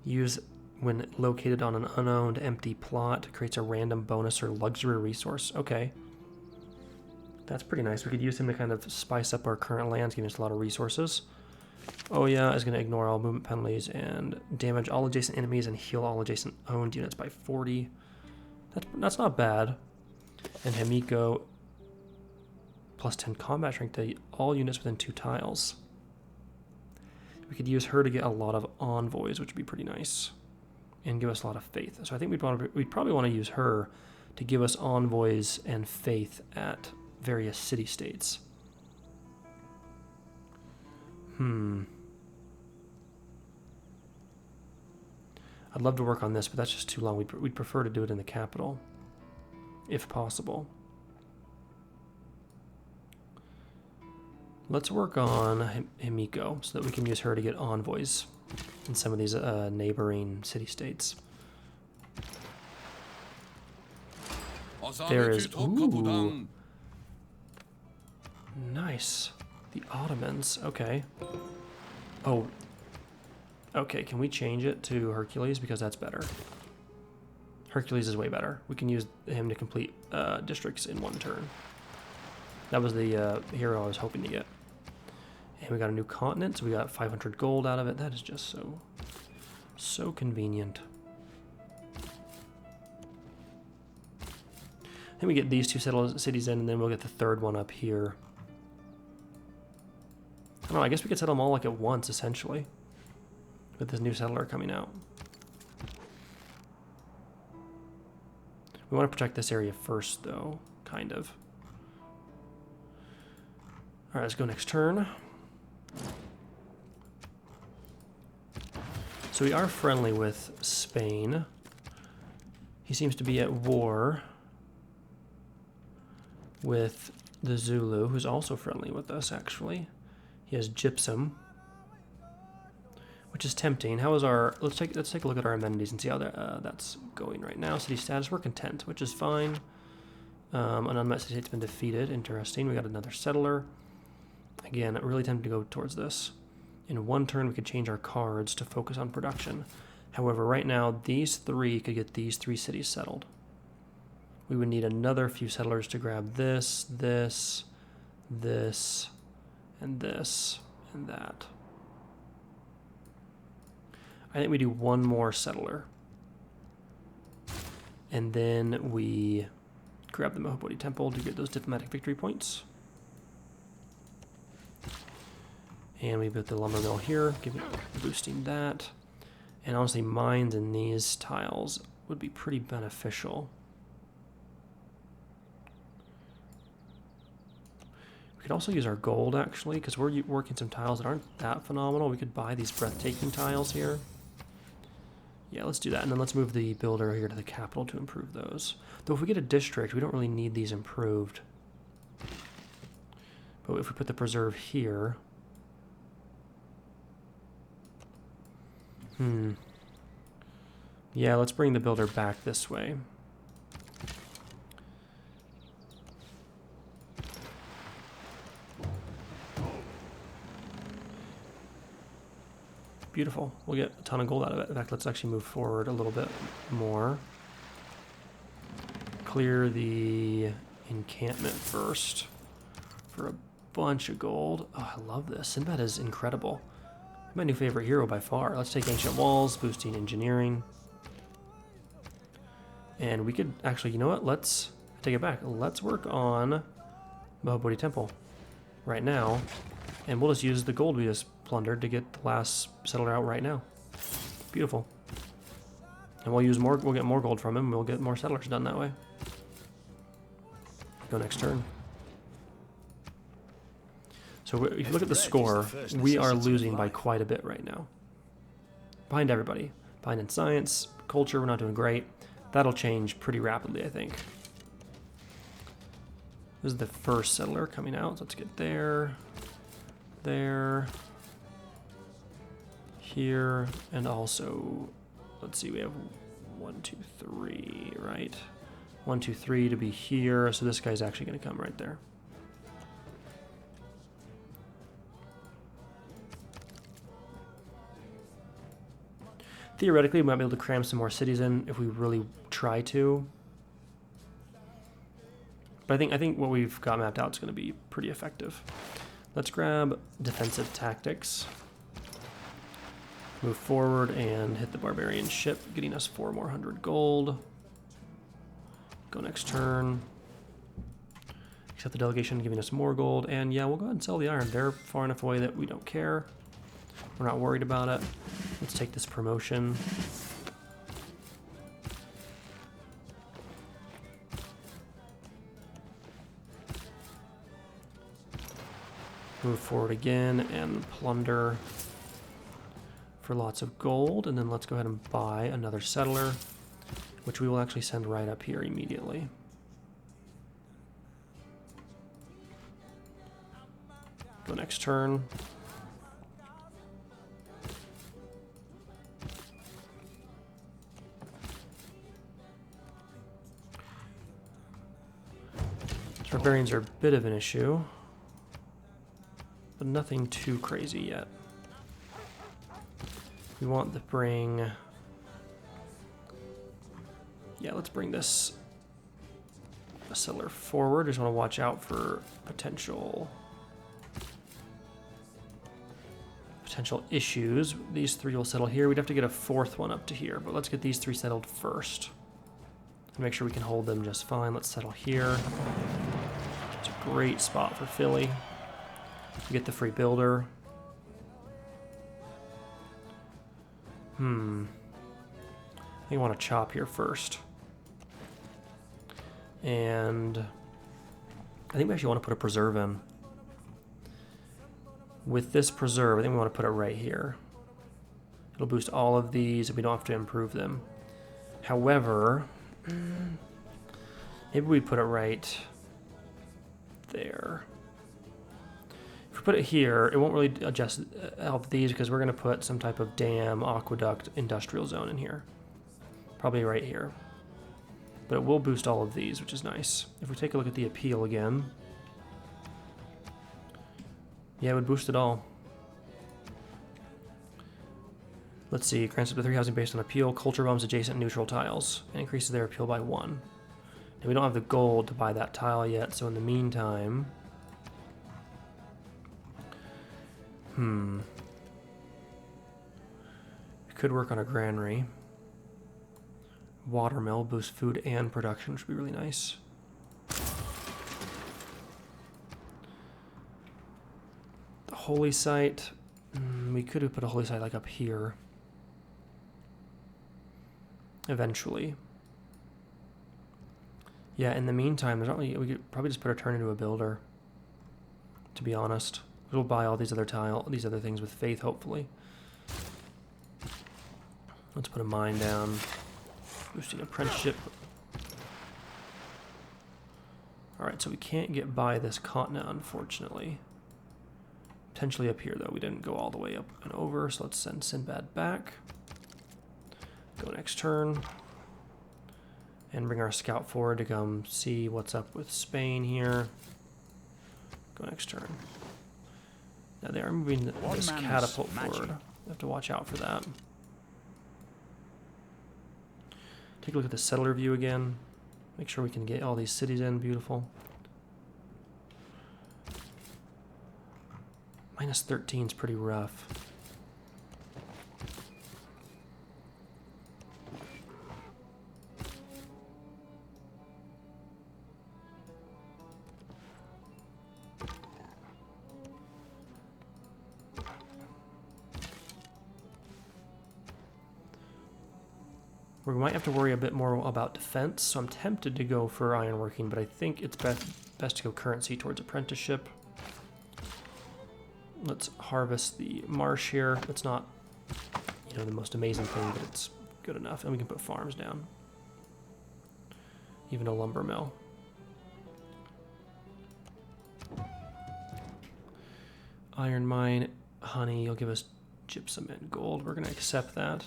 Use when located on an unowned empty plot. Creates a random bonus or luxury resource. Okay. That's pretty nice. We could use him to kind of spice up our current lands, giving us a lot of resources. Oya is going to ignore all movement penalties and damage all adjacent enemies and heal all adjacent owned units by 40. That's not bad. And Himiko, plus 10 combat strength to all units within 2 tiles. We could use her to get a lot of envoys, which would be pretty nice, and give us a lot of faith. So I think we'd probably want to use her to give us envoys and faith at various city-states. I'd love to work on this, but that's just too long. We'd prefer to do it in the capital, if possible. Let's work on Himiko so that we can use her to get envoys in some of these neighboring city-states. There is... Ooh. Nice. The Ottomans. Okay. Oh. Okay, can we change it to Hercules? Because that's better. Hercules is way better. We can use him to complete districts in 1 turn. That was the hero I was hoping to get. And we got a new continent, so we got 500 gold out of it. That is just so convenient. Then we get these 2 cities in, and then we'll get the 3rd one up here. I don't know, I guess we could settle them all like at once, essentially, with this new settler coming out. We want to protect this area first, though, kind of. Alright, let's go next turn. So we are friendly with Spain. He seems to be at war with the Zulu, who's also friendly with us, actually. He has gypsum, which is tempting. How is our... Let's take a look at our amenities and see how that's going right now. City status, we're content, which is fine. An unmet city state's been defeated. Interesting. We got another settler. Again, really tempted to go towards this. In 1 turn, we could change our cards to focus on production. However, right now, these 3 could get these 3 cities settled. We would need another few settlers to grab this, this, this, and this, and that. I think we do 1 more settler. And then we grab the Maui Temple to get those diplomatic victory points. And we built the lumber mill here, boosting that. And honestly, mines in these tiles would be pretty beneficial. We could also use our gold, actually, because we're working some tiles that aren't that phenomenal. We could buy these breathtaking tiles here. Yeah, let's do that. And then let's move the builder here to the capital to improve those. Though if we get a district, we don't really need these improved. But if we put the preserve here... Yeah, let's bring the builder back this way. Beautiful. We'll get a ton of gold out of it. In fact, let's actually move forward a little bit more. Clear the Encampment first for a bunch of gold. Oh, I love this. Sinbad is incredible. My new favorite hero by far. Let's take Ancient Walls, boosting engineering. And we could actually, you know what? Let's take it back. Let's work on Maui Temple right now. And we'll just use the gold we just plundered to get the last settler out right now. Beautiful. And we'll use more, we'll get more gold from him. We'll get more settlers done that way. Go next turn. So if you look at the score, we are losing by quite a bit right now. Behind everybody. Behind in science, culture, we're not doing great. That'll change pretty rapidly, I think. This is the first settler coming out. So let's get there, there, here, and also, let's see, we have 1, 2, 3, right? 1, 2, 3 to be here. So this guy's actually going to come right there. Theoretically, we might be able to cram some more cities in if we really try to. But I think what we've got mapped out is going to be pretty effective. Let's grab defensive tactics. Move forward and hit the barbarian ship, getting us 4 more hundred gold. Go next turn. Accept the delegation, giving us more gold. And yeah, we'll go ahead and sell the iron. They're far enough away that we don't care. We're not worried about it. Let's take this promotion. Move forward again and plunder for lots of gold. And then let's go ahead and buy another settler, which we will actually send right up here immediately. Go next turn. Barbarians are a bit of an issue, but nothing too crazy yet. We want to bring... Yeah, let's bring this settler forward. Just want to watch out for potential issues. These 3 will settle here. We'd have to get a 4th one up to here, but let's get these 3 settled first. And make sure we can hold them just fine. Let's settle here. It's a great spot for Philly. You get the free builder. I think I want to chop here first. And I think we actually want to put a preserve in. With this preserve, I think we want to put it right here. It'll boost all of these if we don't have to improve them. However, maybe we put it right there. If we put it here, it won't really help these because we're going to put some type of dam, aqueduct, industrial zone in here. Probably right here. But it will boost all of these, which is nice. If we take a look at the appeal again, yeah, it would boost it all. Let's see, grants up to 3 housing based on appeal, culture bombs adjacent neutral tiles, and increases their appeal by 1. And we don't have the gold to buy that tile yet, so in the meantime... We could work on a granary. Watermill, boost food and production, which would be really nice. The holy site, we could have put a holy site like up here. Eventually. Yeah, in the meantime, there's not really, we could probably just put a turn into a builder, to be honest. We'll buy all these other these other things with faith, hopefully. Let's put a mine down. Boosting apprenticeship. Alright, so we can't get by this continent, unfortunately. Potentially up here, though. We didn't go all the way up and over, so let's send Sinbad back. Go next turn. And bring our scout forward to come see what's up with Spain here. Go next turn. Now they are moving this catapult forward. We have to watch out for that. Take a look at the settler view again. Make sure we can get all these cities in. Beautiful. Minus 13 is pretty rough. We might have to worry a bit more about defense, so I'm tempted to go for ironworking, but I think it's best to go currency towards apprenticeship. Let's harvest the marsh here. It's not, you know, the most amazing thing, but it's good enough. And we can put farms down. Even a lumber mill. Iron mine, honey, you'll give us gypsum and gold. We're going to accept that.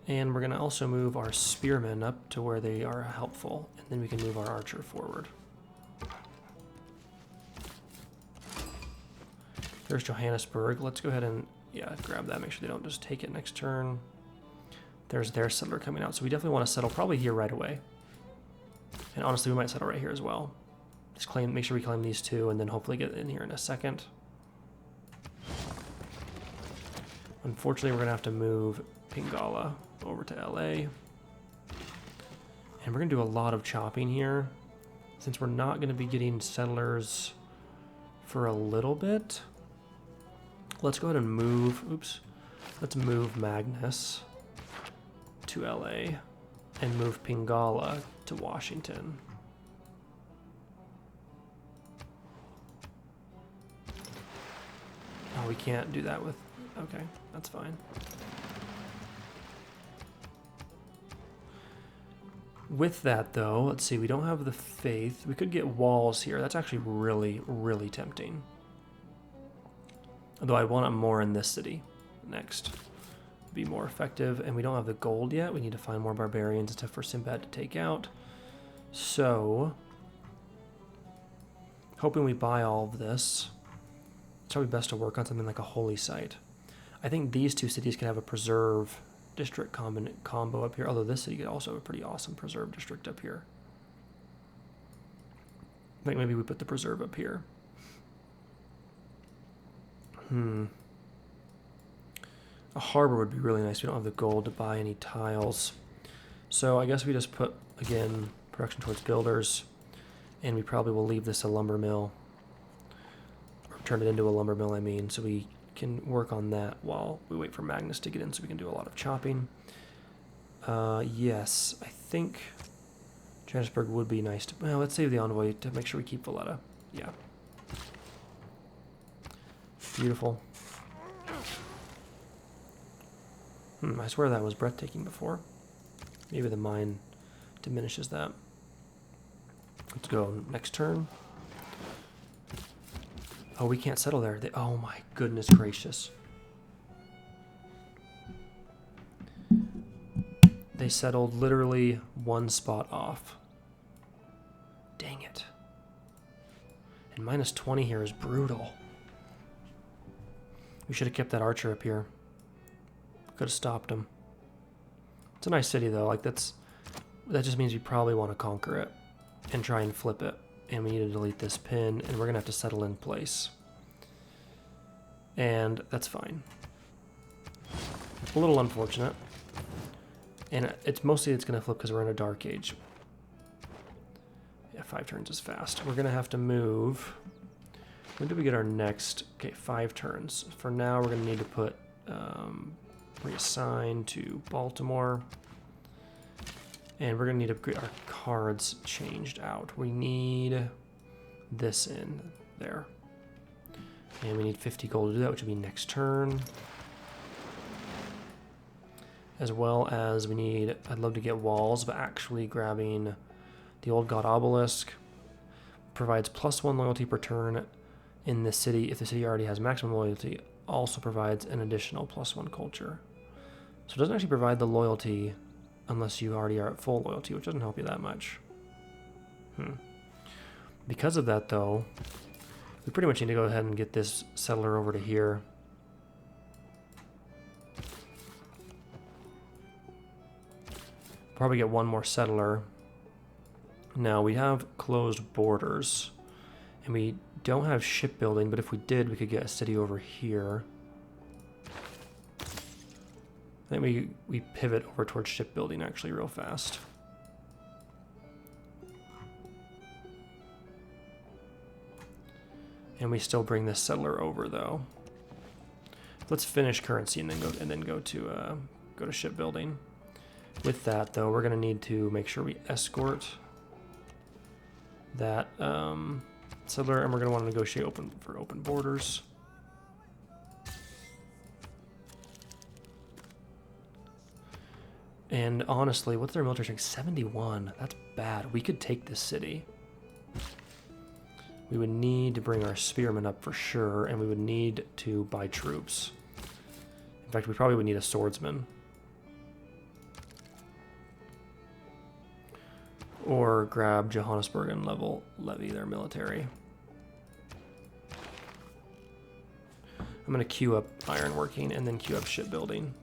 And we're going to also move our spearmen up to where they are helpful. And then we can move our archer forward. There's Johannesburg. Let's go ahead and, yeah, grab that. Make sure they don't just take it next turn. There's their settler coming out. So we definitely want to settle probably here right away. And honestly, we might settle right here as well. Just claim, make sure we claim these two and then hopefully get in here in a second. Unfortunately, we're going to have to move Pingala over to LA. And we're going to do a lot of chopping here. Since we're not going to be getting settlers for a little bit, let's go ahead and move, let's move Magnus to LA and move Pingala to Washington. Oh, we can't do that with, okay, that's fine. With that, though, let's see, we don't have the faith. We could get walls here. That's actually really, really tempting. Although I want it more in this city next. Be more effective. And we don't have the gold yet. We need to find more barbarians and stuff for Sinbad to take out. So, hoping we buy all of this. It's probably best to work on something like a holy site. I think these two cities can have a preserve district combo up here, although this city could also have a pretty awesome preserve district up here. I think maybe we put the preserve up here. A harbor would be really nice. We don't have the gold to buy any tiles. So I guess we just put, again, production towards builders, and we probably will leave this a lumber mill, or turn it into a lumber mill, I mean, so we can work on that while we wait for Magnus to get in so we can do a lot of chopping. Yes, I think Johannesburg would be nice to, well, let's save the envoy to make sure we keep Valletta. Yeah. Beautiful. I swear that was breathtaking before. Maybe the mine diminishes that. Let's go next turn. Oh, we can't settle there. Oh my goodness gracious. They settled literally one spot off. Dang it. And minus 20 here is brutal. We should have kept that archer up here. Could have stopped him. It's a nice city though. Like that just means we probably want to conquer it and try and flip it. And we need to delete this pin, and we're going to have to settle in place. And that's fine. A little unfortunate. And it's going to flip because we're in a dark age. Yeah, 5 turns is fast. We're going to have to move. When do we get our next? Okay, 5 turns. For now, we're going to need to put reassign to Baltimore. And we're going to need to get our cards changed out. We need this in there. And we need 50 gold to do that, which will be next turn. As well as we need, I'd love to get walls, but actually grabbing the old god obelisk. Provides +1 loyalty per turn in the city. If the city already has maximum loyalty, also provides an additional +1 culture. So it doesn't actually provide the loyalty unless you already are at full loyalty, which doesn't help you that much. Because of that, though, we pretty much need to go ahead and get this settler over to here. Probably get one more settler Now we have closed borders, and we don't have shipbuilding, but if we did, we could get a city over here. Then we pivot over towards shipbuilding actually real fast. And we still bring this settler over though. Let's finish currency and then go to shipbuilding. With that though, we're gonna need to make sure we escort that settler, and we're gonna want to negotiate for open borders. And honestly, what's their military strength? 71. That's bad. We could take this city. We would need to bring our spearmen up for sure, and we would need to buy troops. In fact, we probably would need a swordsman. Or grab Johannesburg and levy their military. I'm going to queue up ironworking and then queue up shipbuilding.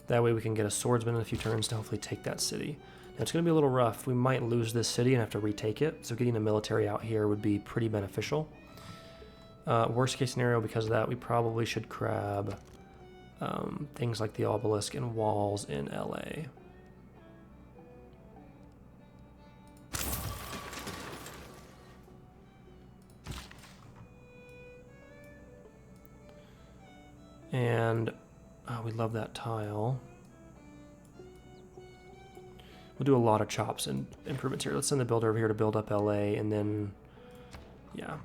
That way we can get a swordsman in a few turns to hopefully take that city. Now it's going to be a little rough. We might lose this city and have to retake it, so getting a military out here would be pretty beneficial. Worst case scenario, because of that, we probably should grab things like the obelisk and walls in LA. And we love that tile. We'll do a lot of chops and improvements here. Let's send the builder over here to build up LA, and then, yeah.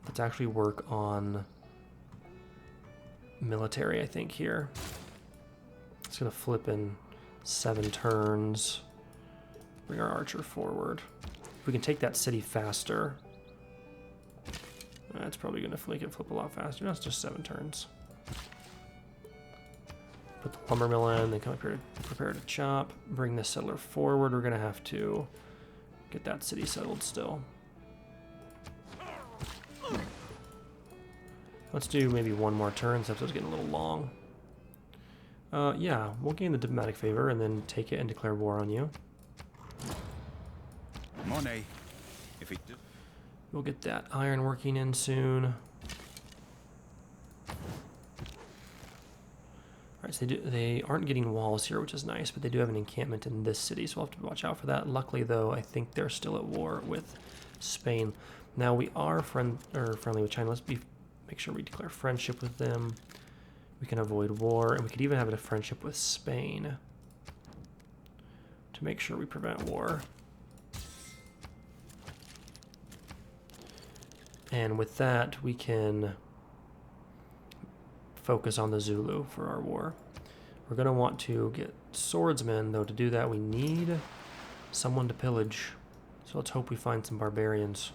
Let's actually work on military, I think, here. It's going to flip in 7 turns. Bring our archer forward. If we can take that city faster, that's probably going to make it flip a lot faster. No, it's just 7 turns. Put the lumber mill in, then come up here to prepare to chop. Bring this settler forward. We're going to have to get that city settled still. Let's do maybe 1 more turn. This episode's getting a little long. Yeah, we'll gain the diplomatic favor and then take it and declare war on you. Monet, if it We'll get that iron working in soon. Alright, so they aren't getting walls here, which is nice, but they do have an encampment in this city, so we'll have to watch out for that. Luckily, though, I think they're still at war with Spain. Now, we are friendly with China. Let's make sure we declare friendship with them. We can avoid war, and we could even have a friendship with Spain to make sure we prevent war. And with that, we can focus on the Zulu for our war. We're going to want to get swordsmen, though. To do that, we need someone to pillage. So let's hope we find some barbarians.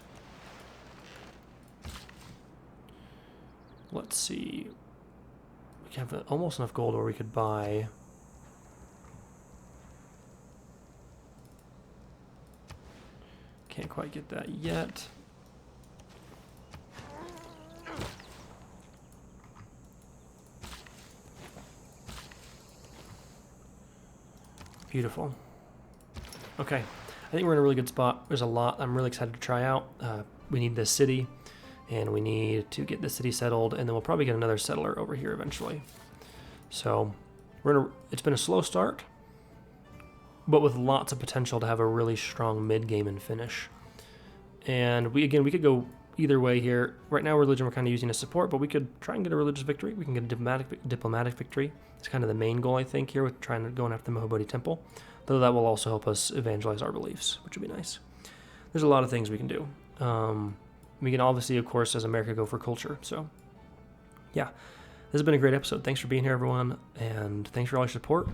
Let's see. We have almost enough gold where we could buy. Can't quite get that yet. Beautiful. Okay, I think we're in a really good spot. There's a lot I'm really excited to try out. We need this city, and we need to get this city settled, and then we'll probably get another settler over here eventually. So it's been a slow start, but with lots of potential to have a really strong mid-game and finish. And we could go either way here. Right now, religion we're kind of using as support, but we could try and get a religious victory. We can get a diplomatic victory. It's kind of the main goal, I think, here with going after the Mahobody Temple. Though that will also help us evangelize our beliefs, which would be nice. There's a lot of things we can do. We can obviously, of course, as America, go for culture. So, yeah, this has been a great episode. Thanks for being here, everyone, and thanks for all your support.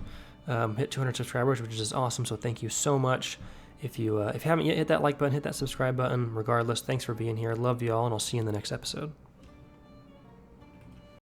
Hit 200 subscribers, which is awesome, so thank you so much. If you haven't yet, hit that like button, hit that subscribe button. Regardless, thanks for being here. Love you all, and I'll see you in the next episode.